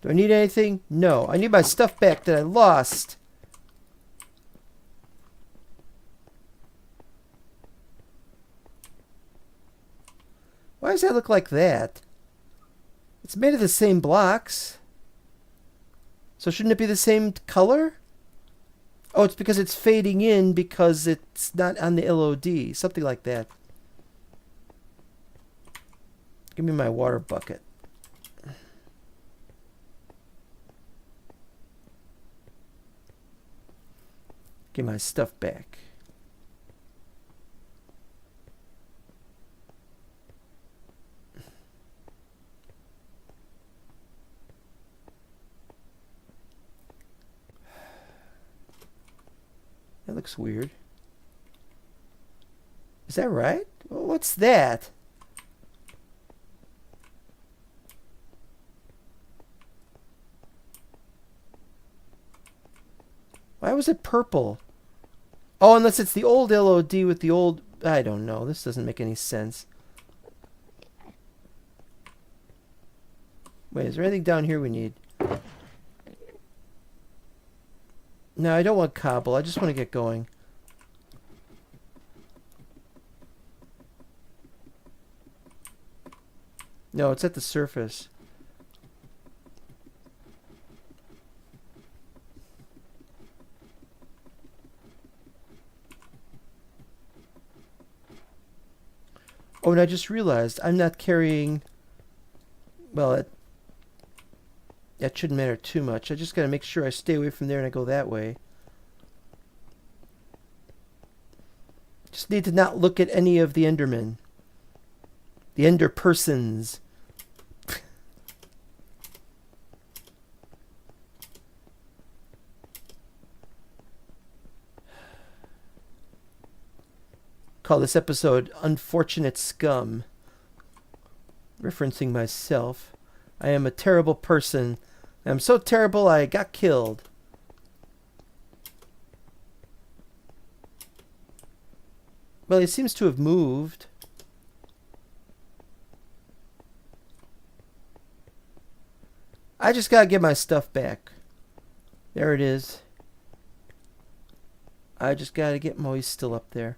Do I need anything? No. I need my stuff back that I lost. Why does that look like that? It's made of the same blocks. So shouldn't it be the same color? Oh, it's because it's fading in because it's not on the LOD. Something like that. Give me my water bucket. Get my stuff back. That looks weird. Is that right? What's that? Why was it purple? Oh, unless it's the old LOD with the old... I don't know. This doesn't make any sense. Wait, is there anything down here we need? No, I don't want cobble. I just want to get going. No, it's at the surface. Oh, and I just realized I'm not carrying... Well, that shouldn't matter too much. I just got to make sure I stay away from there and I go that way. Just need to not look at any of the Endermen. The Ender persons. Call this episode Unfortunate Scum. Referencing myself. I am a terrible person. I'm so terrible I got killed. Well, he seems to have moved. I just gotta get my stuff back. There it is. I just gotta get... Oh, he's still up there.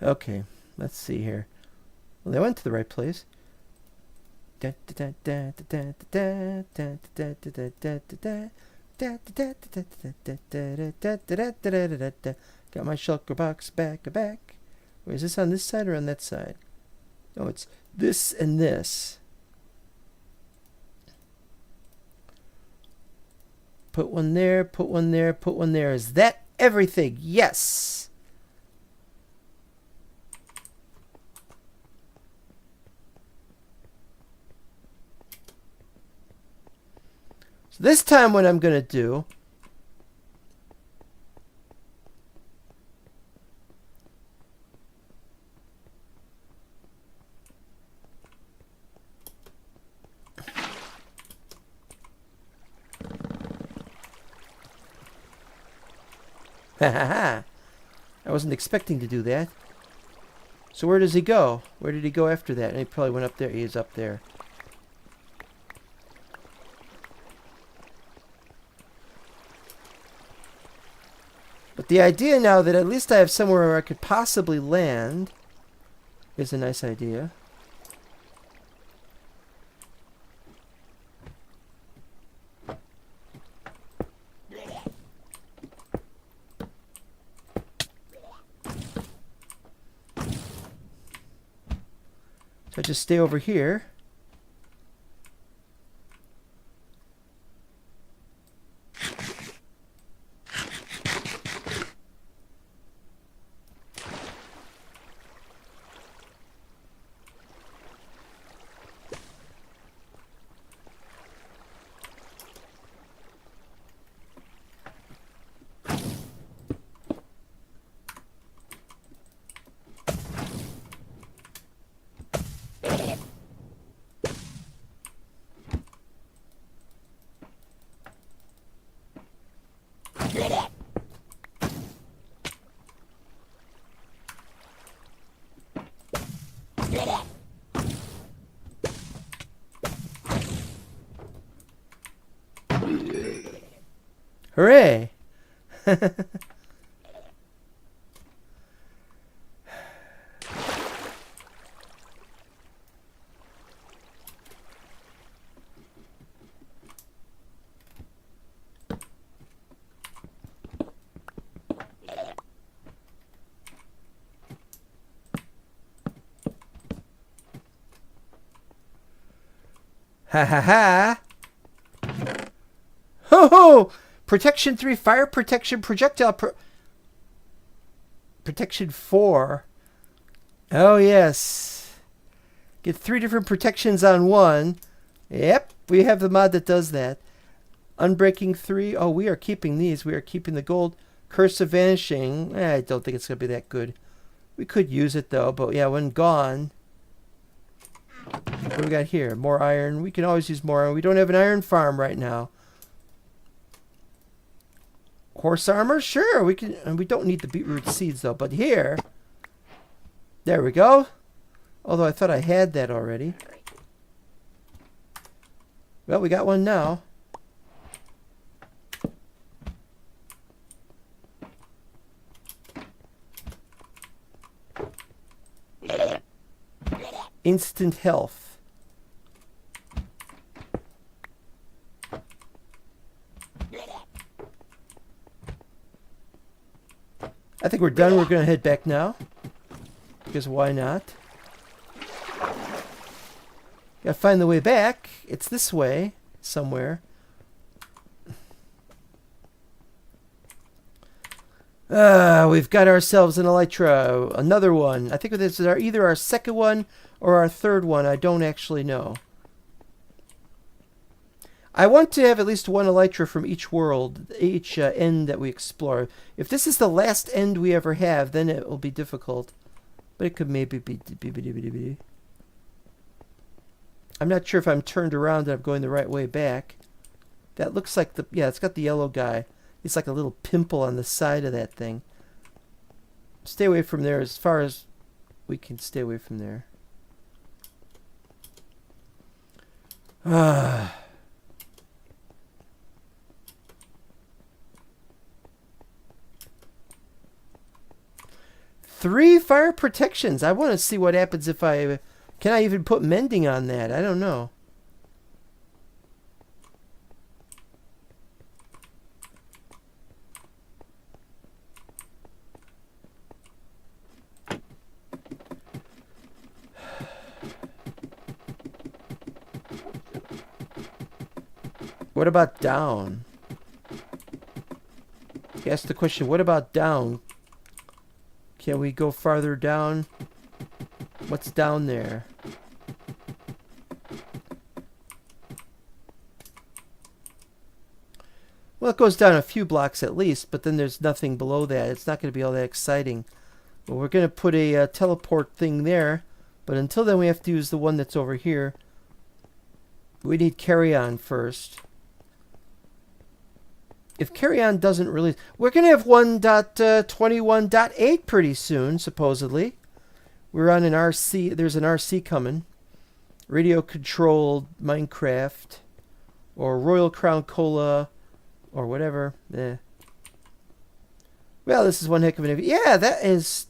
Okay, let's see here. Well, they went to the right place. Got my shulker box back. Wait, is this on this side or on that side? No, it's this and this. Put one there, put one there, put one there. Is that everything? Yes! So this time what I'm going to do... I wasn't expecting to do that. So where does he go? Where did he go after that? And he probably went up there. He is up there. But the idea now that at least I have somewhere where I could possibly land is a nice idea. So I just stay over here. Hooray! Ha ha ha! Ho ho! Protection 3, fire protection, projectile protection 4. Oh yes. Get 3 different protections on one. Yep, we have the mod that does that. Unbreaking 3. Oh, we are keeping these. We are keeping the gold. Curse of Vanishing. I don't think it's going to be that good. We could use it though, but yeah, when gone. What do we got here? More iron. We can always use more iron. We don't have an iron farm right now. Horse armor? Sure, we can. And we don't need the beetroot seeds though. But here, there we go. Although I thought I had that already. Well, we got one now. Instant health. I think we're done. We're going to head back now. Because why not? Gotta find the way back. It's this way. Somewhere. We've got ourselves an elytra. Another one. I think this is either our second one or our third one. I don't actually know. I want to have at least one elytra from each world, each end that we explore. If this is the last end we ever have, then it will be difficult. But it could maybe be. I'm not sure if I'm turned around and I'm going the right way back. That looks like the... Yeah, it's got the yellow guy. It's like a little pimple on the side of that thing. Stay away from there as far as we can stay away from there. Ah... 3 fire protections. I want to see what happens if I... Can I even put mending on that? I don't know. What about down? You asked the question, what about down? Can we go farther down? What's down there? Well, it goes down a few blocks at least, but then there's nothing below that. It's not going to be all that exciting. But we're going to put a teleport thing there. But until then, we have to use the one that's over here. We need carry-on first. If carry-on doesn't release... We're going to have 1.21.8 pretty soon, supposedly. We're on an RC. There's an RC coming. Radio-controlled Minecraft. Or Royal Crown Cola. Or whatever. Well, this is one heck of an... Yeah, that is...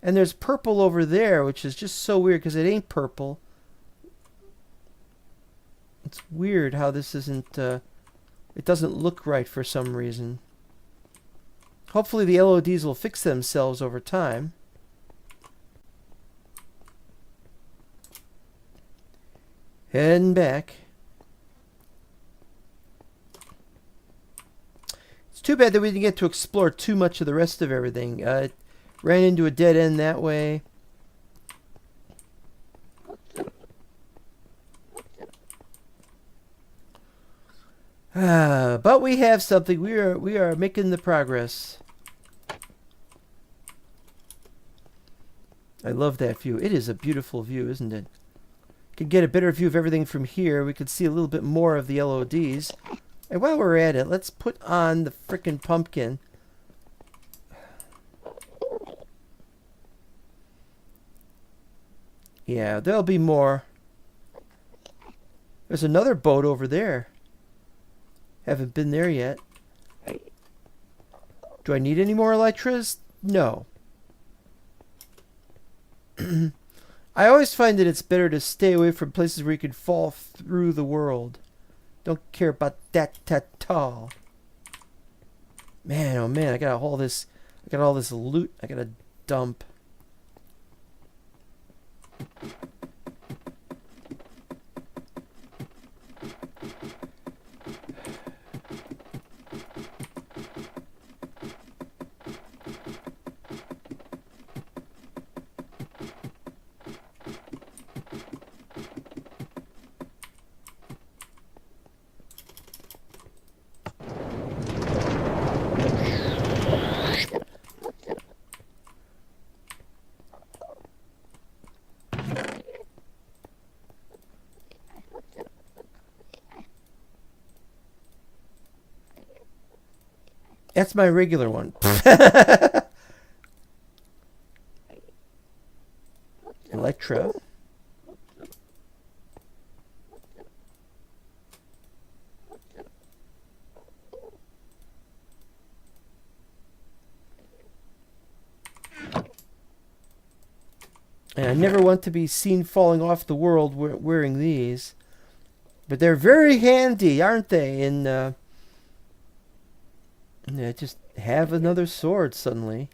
And there's purple over there, which is just so weird because it ain't purple. It's weird how this isn't... It doesn't look right for some reason. Hopefully the LODs will fix themselves over time. Heading back. It's too bad that we didn't get to explore too much of the rest of everything. Ran into a dead end that way. But we have something. We are making the progress. I love that view. It is a beautiful view, isn't it? Could get a better view of everything from here. We could see a little bit more of the LODs. And while we're at it, let's put on the frickin' pumpkin. Yeah, there'll be more. There's another boat over there. Haven't been there yet. Do I need any more elytras? No. I always find that it's better to stay away from places where you can fall through the world. Don't care about that at all. Man, oh man, I got all this loot I gotta dump. That's my regular one. Electro. And I never want to be seen falling off the world wearing these. But they're very handy, aren't they? And yeah, just have another sword suddenly.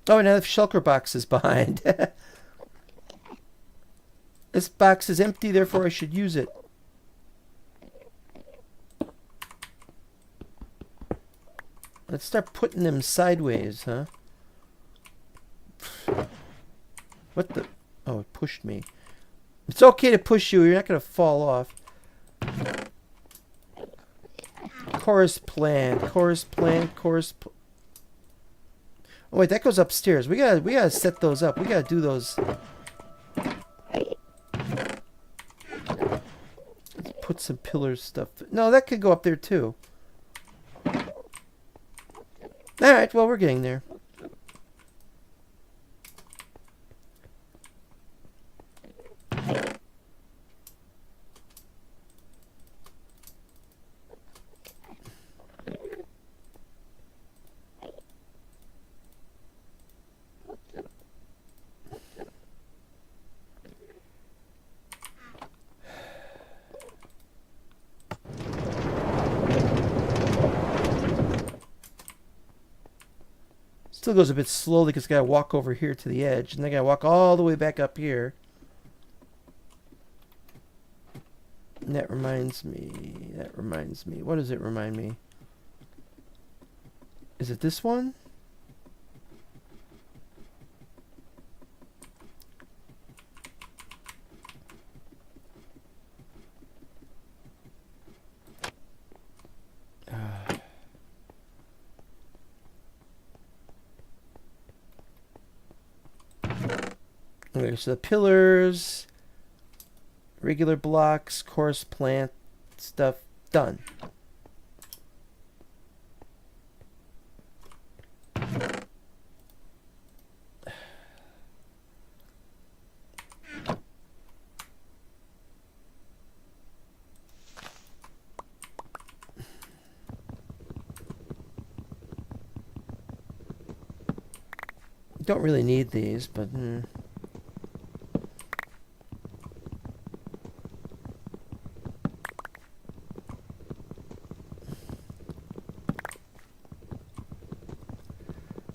Oh, and I have shulker boxes behind. This box is empty, therefore I should use it. Let's start putting them sideways, huh? What the? Oh, it pushed me. It's okay to push you. You're not going to fall off. Chorus plant. Oh, wait, that goes upstairs. We gotta set those up. We gotta do those. Let's put some pillar stuff. No, that could go up there too. Alright, well, we're getting there. Still goes a bit slowly because I gotta walk over here to the edge, and then I gotta walk all the way back up here. And that reminds me. What does it remind me? Is it this one? Okay, so the pillars, regular blocks, course plant stuff, done. Don't really need these, but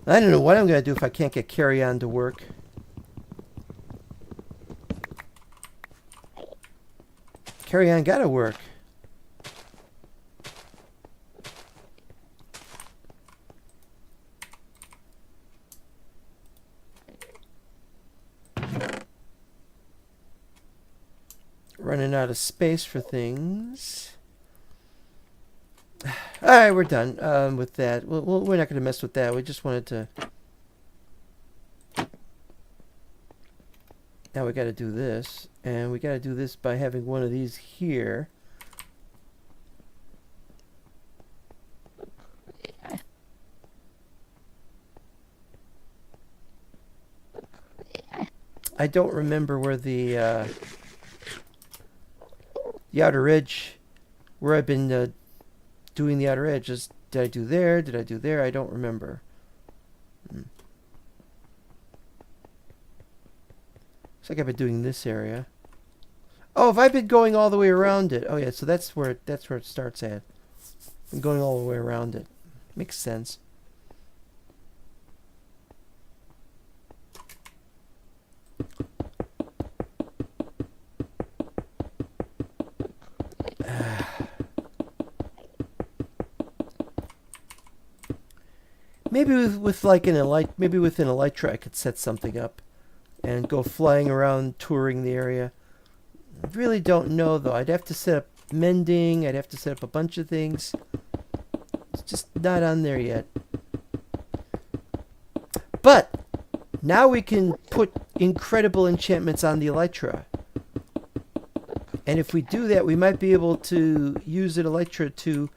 I don't know what I'm going to do if I can't get carry on to work. Carry on gotta work. Running out of space for things. Alright, we're done with that. We're not going to mess with that. We just wanted to Now we got to do this, and we got to do this by having one of these here. I don't remember where the outer edge, where I've been doing the outer edges. Did I do there? Did I do there? I don't remember. Looks like I've been doing this area. Oh, have I been going all the way around it? Oh yeah, so that's where it starts at. I'm going all the way around it. Makes sense. Maybe with like maybe with an elytra I could set something up and go flying around touring the area. I really don't know though. I'd have to set up mending, I'd have to set up a bunch of things. It's just not on there yet. But now we can put incredible enchantments on the elytra. And if we do that, we might be able to use an elytra to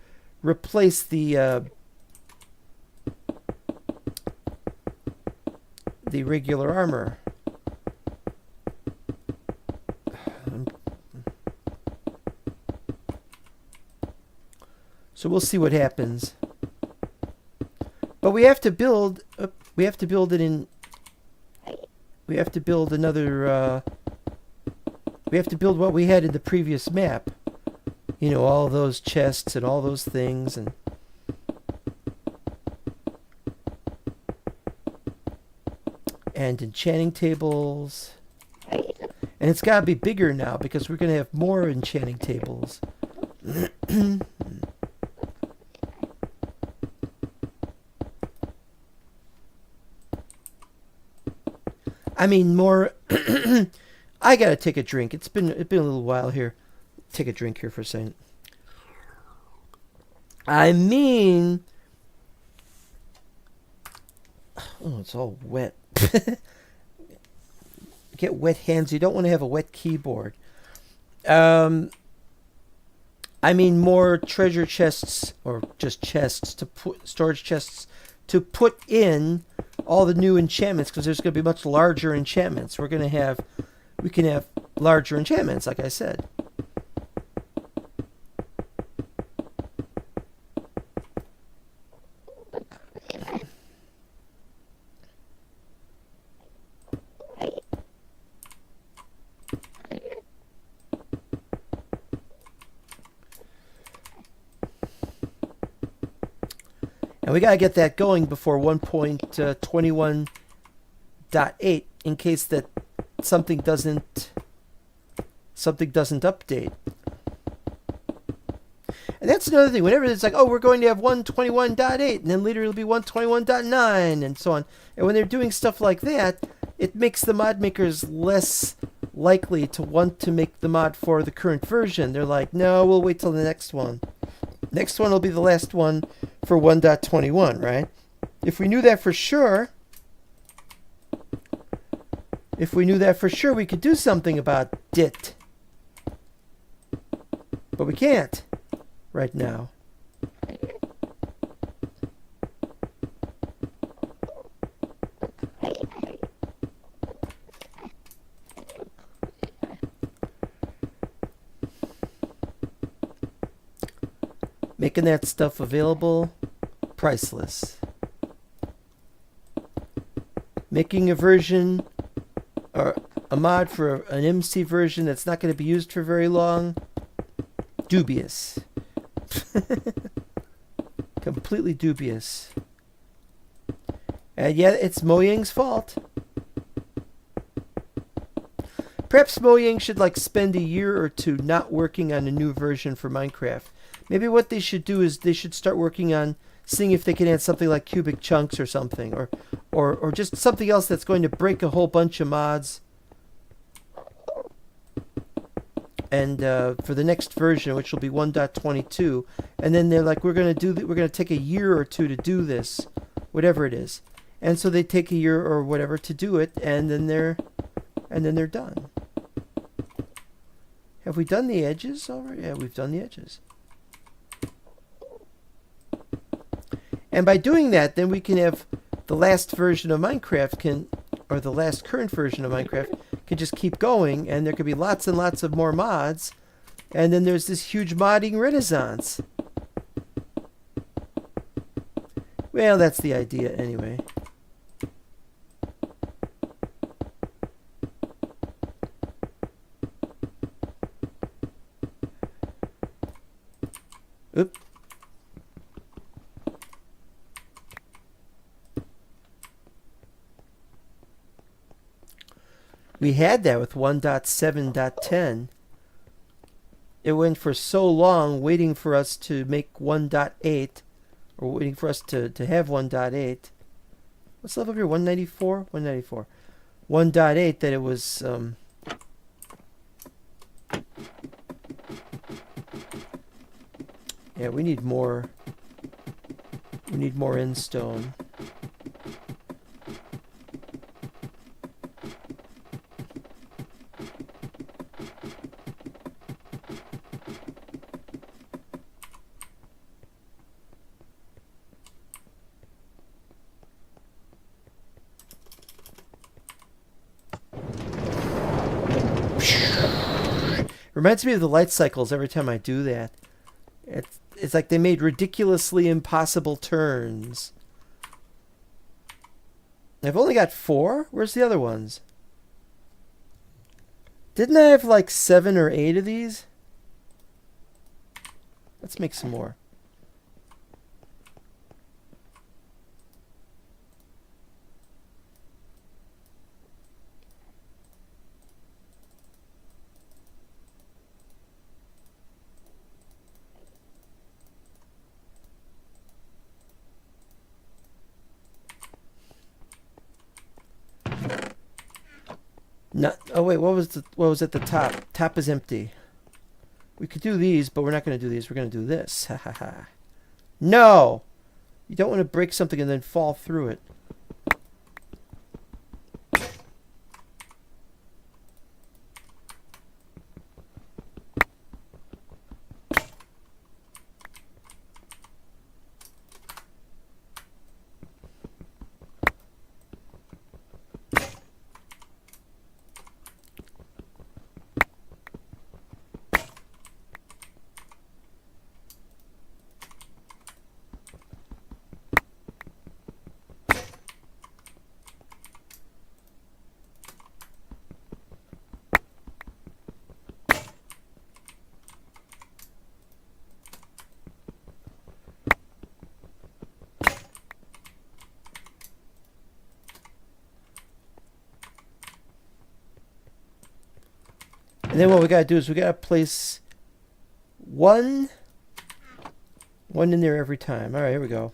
replace the regular armor. So we'll see what happens. But we have to build. We have to build it in. We have to build another. We have to build what we had in the previous map. You know, all those chests and all those things and. And enchanting tables. And it's got to be bigger now because we're going to have more enchanting tables. I mean, more. I got to take a drink. It's been a little while here. Take a drink here for a second. I mean. Oh, it's all wet. Get wet hands. You don't want to have a wet keyboard. I mean more treasure chests or just chests to put storage chests to put in all the new enchantments because there's going to be much larger enchantments. We can have larger enchantments, like I said. And we got to get that going before 1.21.8 in case that something doesn't update. And that's another thing. Whenever it's like, oh, we're going to have 1.21.8 and then later it'll be 1.21.9 and so on. And when they're doing stuff like that, it makes the mod makers less likely to want to make the mod for the current version. They're like, no, we'll wait till the next one. Next one will be the last one for 1.21, right? If we knew that for sure, we could do something about it. But we can't right now. Making that stuff available, priceless. Making a version or a mod for an MC version that's not going to be used for very long, dubious. Completely dubious. And yet it's Mojang's fault. Perhaps Mojang should spend a year or two not working on a new version for Minecraft. Maybe what they should do is they should start working on seeing if they can add something like cubic chunks or something, or just something else that's going to break a whole bunch of mods. And for the next version, which will be 1.22, and then they're like, we're going to take a year or two to do this, whatever it is. And so they take a year or whatever to do it, and then and then they're done. Have we done the edges already? Yeah, we've done the edges. And by doing that, then we can have the last version of Minecraft or the last current version of Minecraft can just keep going, and there could be lots and lots of more mods, and then there's this huge modding renaissance. Well, that's the idea anyway. Oop. We had that with 1.7.10. It went for so long waiting for us to make 1.8, or waiting for us to have 1.8. What's the level here? 194? 194. 1.8 that it was... yeah, we need more. We need more endstone. Reminds me of the light cycles every time I do that. It's like they made ridiculously impossible turns. I've only got 4? Where's the other ones? Didn't I have like 7 or 8 of these? Let's make some more. No, oh wait, what was at the top? Top is empty. We could do these, but we're not going to do these. We're going to do this. Ha ha ha. No! You don't want to break something and then fall through it. And then what we got to do is we got to place one in there every time. All right, here we go.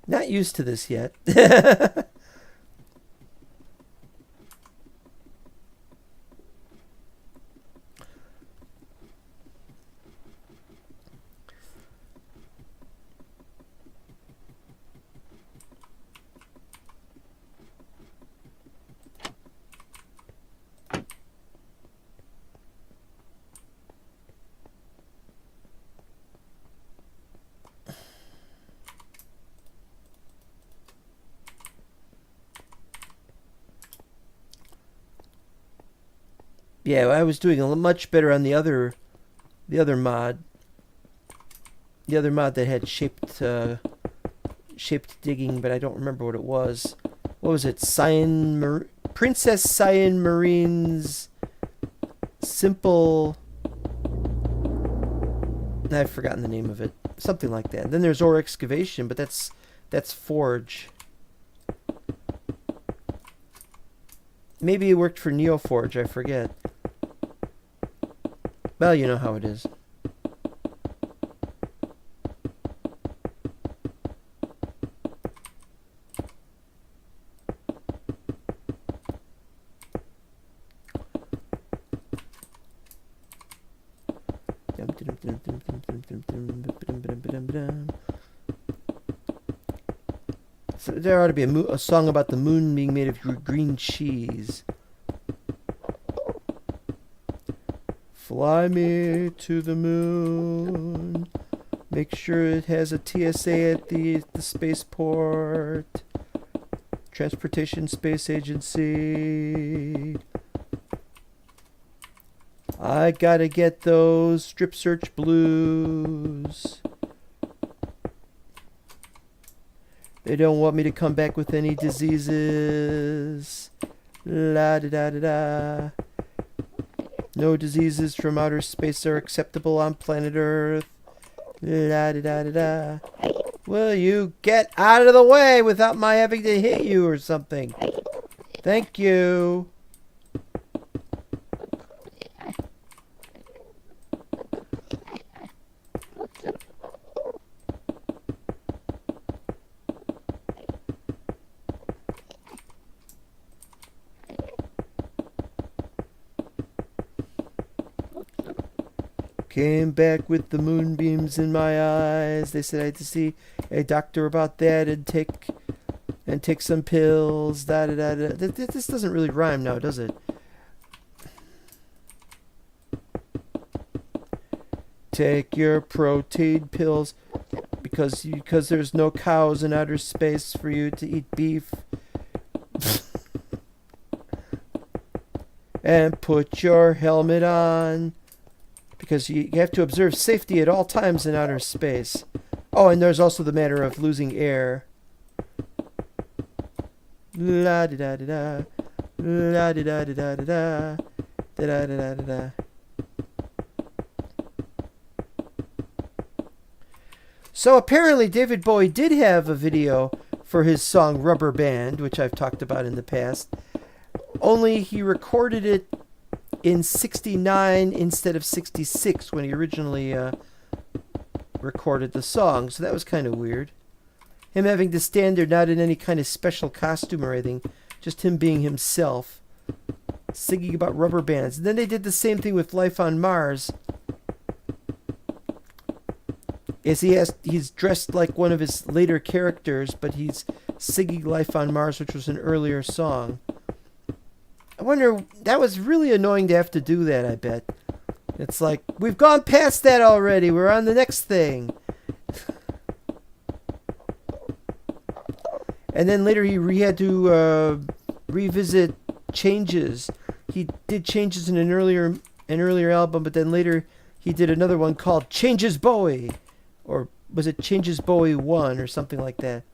Not used to this yet. Yeah, I was doing much better on the other mod. The other mod that had shaped digging, but I don't remember what it was. What was it? Princess Cyan Marine's simple. I've forgotten the name of it. Something like that. And then there's ore excavation, but that's Forge. Maybe it worked for NeoForge, I forget. Well, you know how it is. So there ought to be a song about the moon being made of green cheese. Fly me to the moon. Make sure it has a TSA at the spaceport. Transportation Space Agency. I gotta get those strip search blues. They don't want me to come back with any diseases. La da da da da. No diseases from outer space are acceptable on planet Earth. La da da da da. Will you get out of the way without my having to hit you or something? Thank you. Came back with the moonbeams in my eyes. They said I had to see a doctor about that and take some pills. Da da da da. This doesn't really rhyme now, does it? Take your protein pills because there's no cows in outer space for you to eat beef. And put your helmet on. Because you have to observe safety at all times in outer space. Oh, and there's also the matter of losing air. La da da da da. La da da da da da. Da da da da da. So apparently David Bowie did have a video for his song Rubber Band, which I've talked about in the past. Only he recorded it in 69 instead of 66 when he originally recorded the song. So that was kind of weird. Him having to stand there not in any kind of special costume or anything. Just him being himself. Singing about rubber bands. And then they did the same thing with Life on Mars. He's dressed like one of his later characters, but he's singing Life on Mars, which was an earlier song. I wonder, that was really annoying to have to do that, I bet. It's like, we've gone past that already. We're on the next thing. And then later he had to revisit changes. He did changes in an earlier album, but then later he did another one called Changes Bowie. Or was it Changes Bowie 1 or something like that?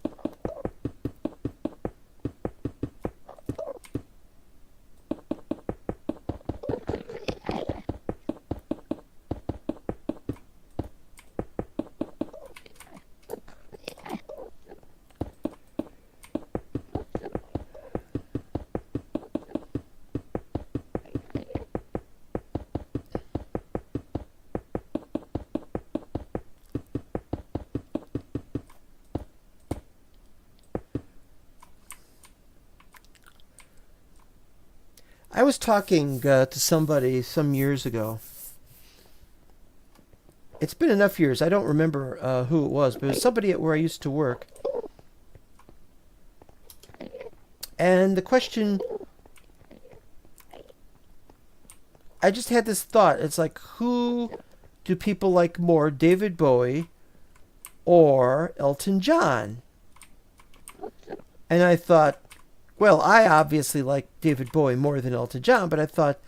I was talking to somebody some years ago. It's been enough years. I don't remember who it was, but it was somebody at where I used to work. And the question... I just had this thought. It's like, who do people like more, David Bowie or Elton John? And I thought, well, I obviously like David Bowie more than Elton John, but I thought,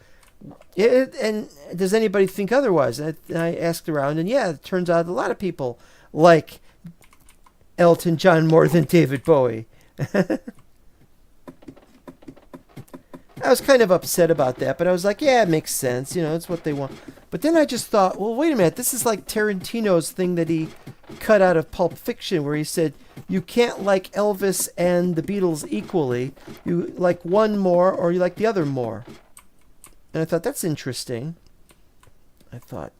and does anybody think otherwise? And I asked around, and yeah, it turns out a lot of people like Elton John more than David Bowie. I was kind of upset about that, but I was like, yeah, it makes sense. You know, it's what they want. But then I just thought, well, wait a minute. This is like Tarantino's thing that he cut out of Pulp Fiction, where he said, you can't like Elvis and the Beatles equally. You like one more or you like the other more. And I thought, that's interesting. I thought,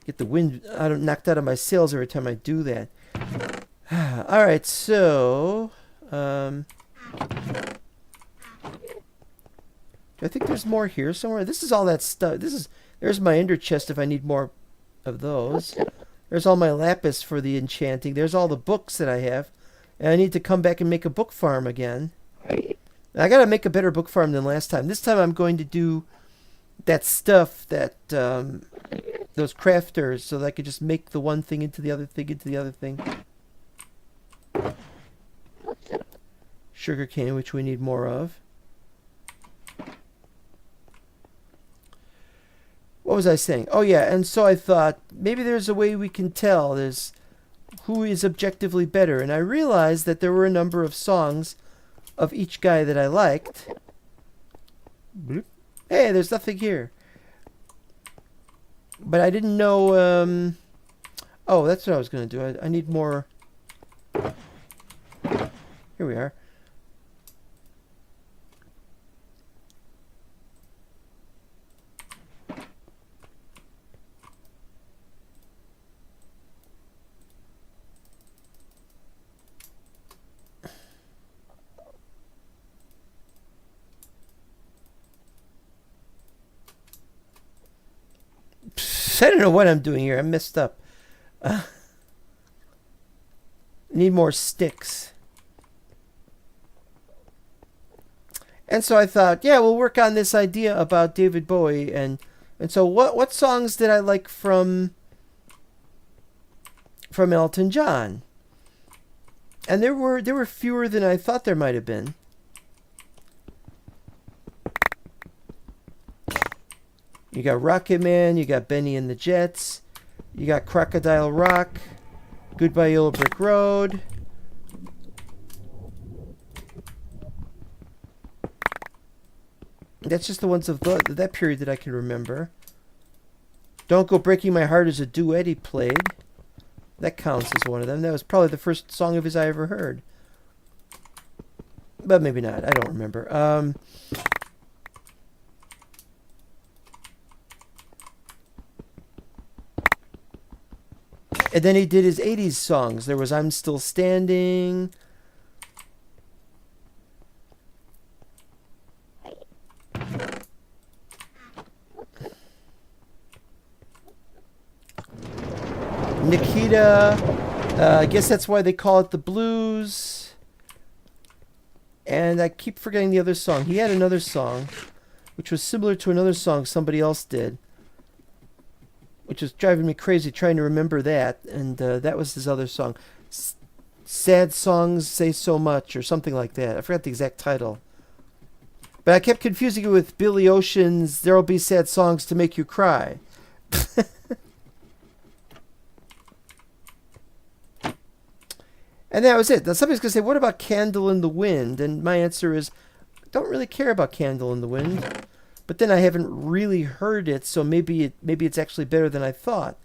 get the wind knocked out of my sails every time I do that. All right, so I think there's more here somewhere. This is all that stuff. There's my ender chest if I need more of those. There's all my lapis for the enchanting. There's all the books that I have. And I need to come back and make a book farm again. I gotta make a better book farm than last time. This time I'm going to do that stuff that those crafters, so that I could just make the one thing into the other thing into the other thing. Sugarcane, which we need more of. What was I saying? Oh yeah, and so I thought maybe there's a way we can tell there's who is objectively better, and I realized that there were a number of songs of each guy that I liked. Bloop. Hey, there's nothing here. But I didn't know, oh, that's what I was going to do. I need more. Here we are. I don't know what I'm doing here. I messed up. Need more sticks. And so I thought, yeah, we'll work on this idea about David Bowie. And so what songs did I like from Elton John? And there were fewer than I thought there might have been. You got Rocket Man, you got Benny and the Jets, you got Crocodile Rock, Goodbye Yellow Brick Road. That's just the ones of that period that I can remember. Don't Go Breaking My Heart is a duet he played. That counts as one of them. That was probably the first song of his I ever heard. But maybe not. I don't remember. And then he did his 80s songs. There was I'm Still Standing. Nikita. I guess that's why they call it the blues. And I keep forgetting the other song. He had another song, which was similar to another song somebody else did, which was driving me crazy trying to remember that. And that was his other song. Sad Songs Say So Much, or something like that. I forgot the exact title. But I kept confusing it with Billy Ocean's There'll Be Sad Songs to Make You Cry. And that was it. Now somebody's going to say, what about Candle in the Wind? And my answer is, don't really care about Candle in the Wind. But then I haven't really heard it, so maybe it's actually better than I thought.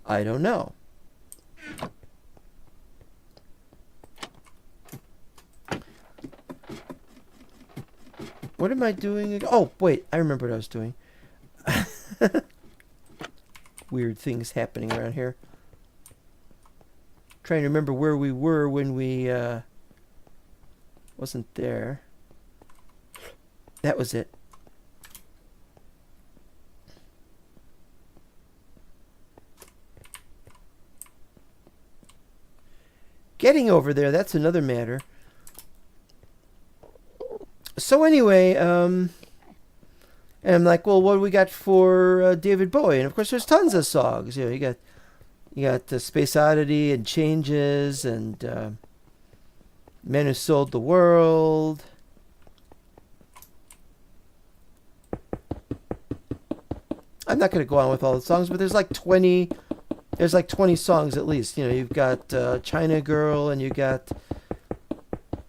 I don't know. What am I doing? Oh, wait. I remember what I was doing. Weird things happening around here. Trying to remember where we were when we wasn't there. That was it. Getting over there, that's another matter. So anyway, and I'm like, well, what do we got for David Bowie? And of course, there's tons of songs. You know, you got Space Oddity and Changes and Men Who Sold the World. I'm not going to go on with all the songs, but there's like 20 songs at least. You know, you've got China Girl, and you got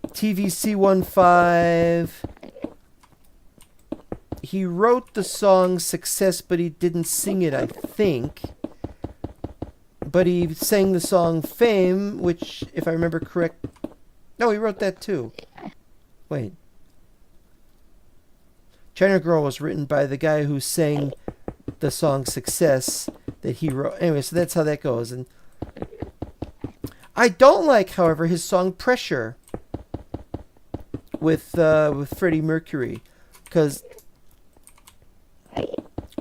TVC15. He wrote the song Success, but he didn't sing it, I think. But he sang the song Fame, which, if I remember correct... No, he wrote that too. Wait. China Girl was written by the guy who sang the song Success that he wrote. Anyway, so that's how that goes. And I don't like, however, his song Pressure with Freddie Mercury, because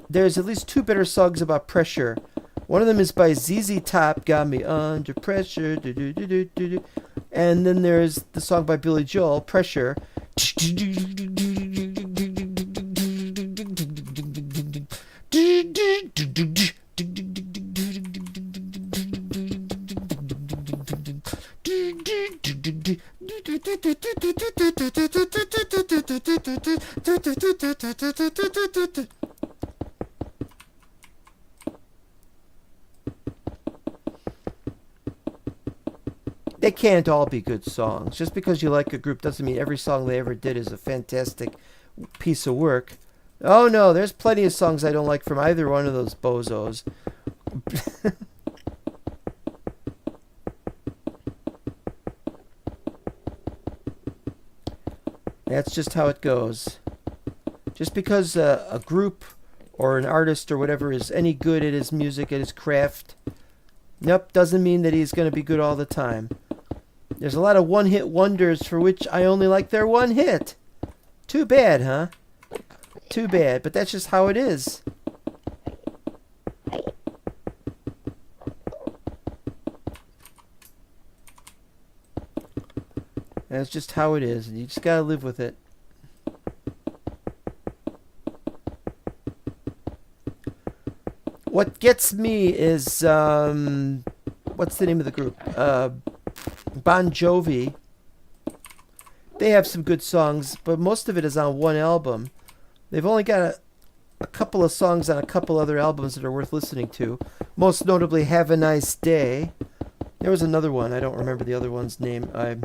there's at least two better songs about pressure. One of them is by ZZ Top, Got Me Under Pressure. Do, do, do, do, do, do. And then there's the song by Billy Joel, Pressure. They can't all be good songs. Just because you like a group doesn't mean every song they ever did is a fantastic piece of work. Oh no, there's plenty of songs I don't like from either one of those bozos. That's just how it goes. Just because a group or an artist or whatever is any good at his music, at his craft, nope, doesn't mean that he's going to be good all the time. There's a lot of one-hit wonders for which I only like their one hit. Too bad, huh? Too bad, but that's just how it is. That's just how it is, and you just gotta live with it. What gets me is, what's the name of the group? Bon Jovi. They have some good songs, but most of it is on one album. They've only got a couple of songs on a couple other albums that are worth listening to. Most notably, Have a Nice Day. There was another one. I don't remember the other one's name. I'm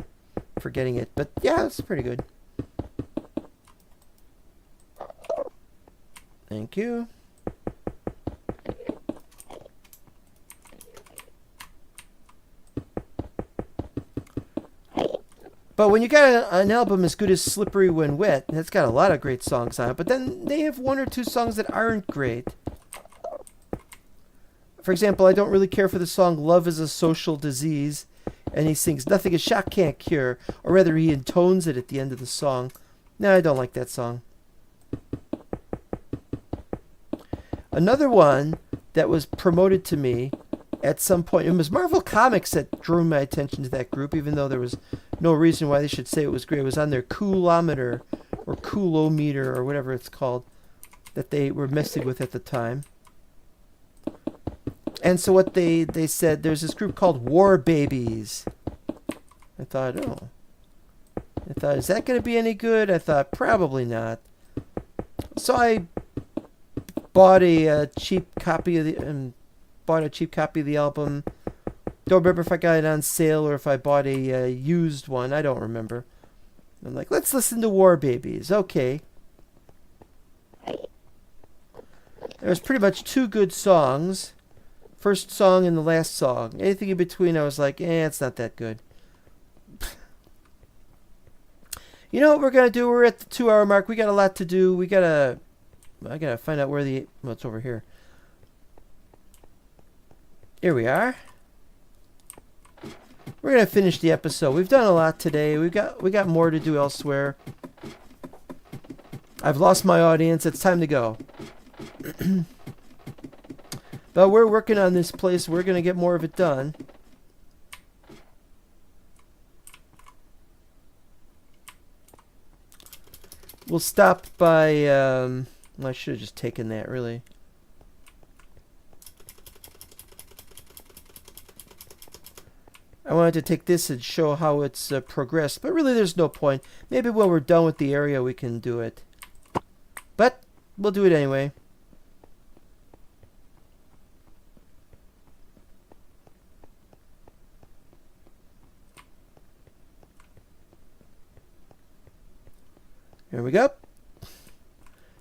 forgetting it. But yeah, it's pretty good. Thank you. But when you got an album as good as Slippery When Wet, that's got a lot of great songs on it, but then they have one or two songs that aren't great. For example, I don't really care for the song Love is a Social Disease, and he sings Nothing a Shot Can't Cure, or rather he intones it at the end of the song. No, I don't like that song. Another one that was promoted to me at some point, it was Marvel Comics that drew my attention to that group, even though there was no reason why they should say it was great. It was on their coolometer or coolometer or whatever it's called that they were messing with at the time. And so what they said, there's this group called War Babies. I thought, is that going to be any good? I thought, probably not. So I bought a cheap copy of the album. Don't remember if I got it on sale or if I bought a used one. I don't remember. I'm like, let's listen to War Babies. Okay. There was pretty much two good songs. First song and the last song. Anything in between, I was like, it's not that good. You know what we're going to do? We're at the 2-hour mark. We got a lot to do. I got to find out where it's over here. Here we are. We're going to finish the episode. We've done a lot today. We got more to do elsewhere. I've lost my audience. It's time to go. But we're working on this place. We're going to get more of it done. We'll stop by... I should have just taken that, really. I wanted to take this and show how it's progressed, but really there's no point. Maybe when we're done with the area we can do it. But we'll do it anyway. Here we go.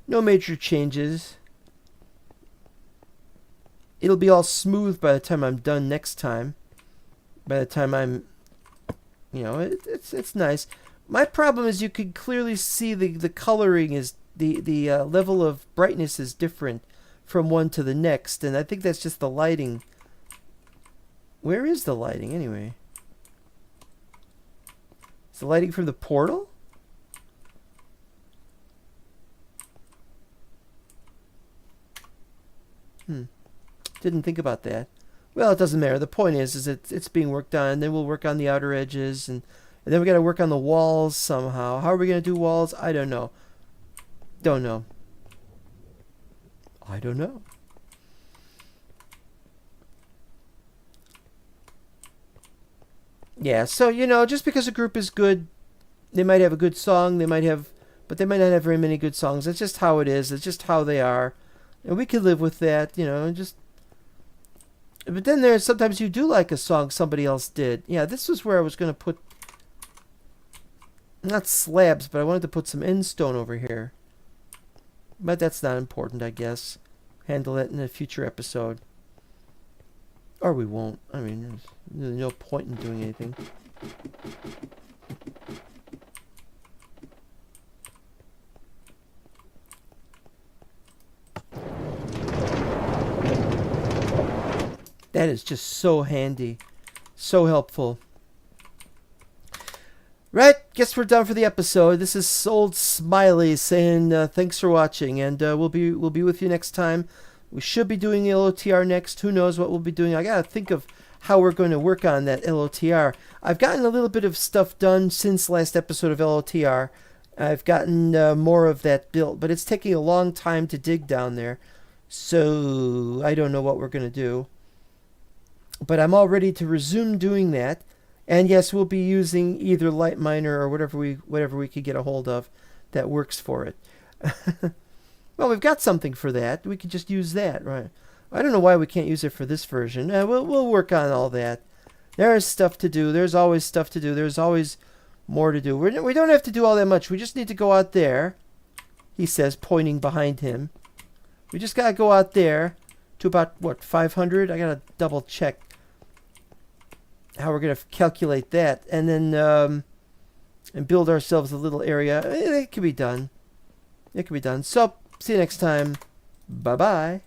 No major changes. It'll be all smooth by the time I'm done next time. By the time I'm, it's nice. My problem is you can clearly see the coloring is, the level of brightness is different from one to the next. And I think that's just the lighting. Where is the lighting anyway? Is the lighting from the portal? Didn't think about that. Well, it doesn't matter. The point is it's being worked on. And then we'll work on the outer edges, and then we got to work on the walls somehow. How are we going to do walls? I don't know. Don't know. I don't know. Yeah, so, just because a group is good, they might have a good song, but they might not have very many good songs. It's just how it is. It's just how they are. And we can live with that, But then sometimes you do like a song somebody else did. Yeah, this was where I was going to put, not slabs, but I wanted to put some end stone over here. But that's not important, I guess. Handle it in a future episode. Or we won't. I mean, there's really no point in doing anything. That is just so handy. So helpful. Right, guess we're done for the episode. This is Old Smiley saying thanks for watching, and we'll be with you next time. We should be doing the LOTR next. Who knows what we'll be doing? I gotta think of how we're going to work on that LOTR. I've gotten a little bit of stuff done since last episode of LOTR. I've gotten more of that built, but it's taking a long time to dig down there. So I don't know what we're going to do. But I'm all ready to resume doing that. And yes, we'll be using either Light Miner or whatever we could get a hold of that works for it. Well, we've got something for that. We could just use that, right? I don't know why we can't use it for this version. We'll work on all that. There is stuff to do. There's always stuff to do. There's always more to do. We don't have to do all that much. We just need to go out there, he says, pointing behind him. We just got to go out there to about, 500? I got to double check how we're going to calculate that. And then and build ourselves a little area. It can be done. It can be done. So, see you next time. Bye-bye.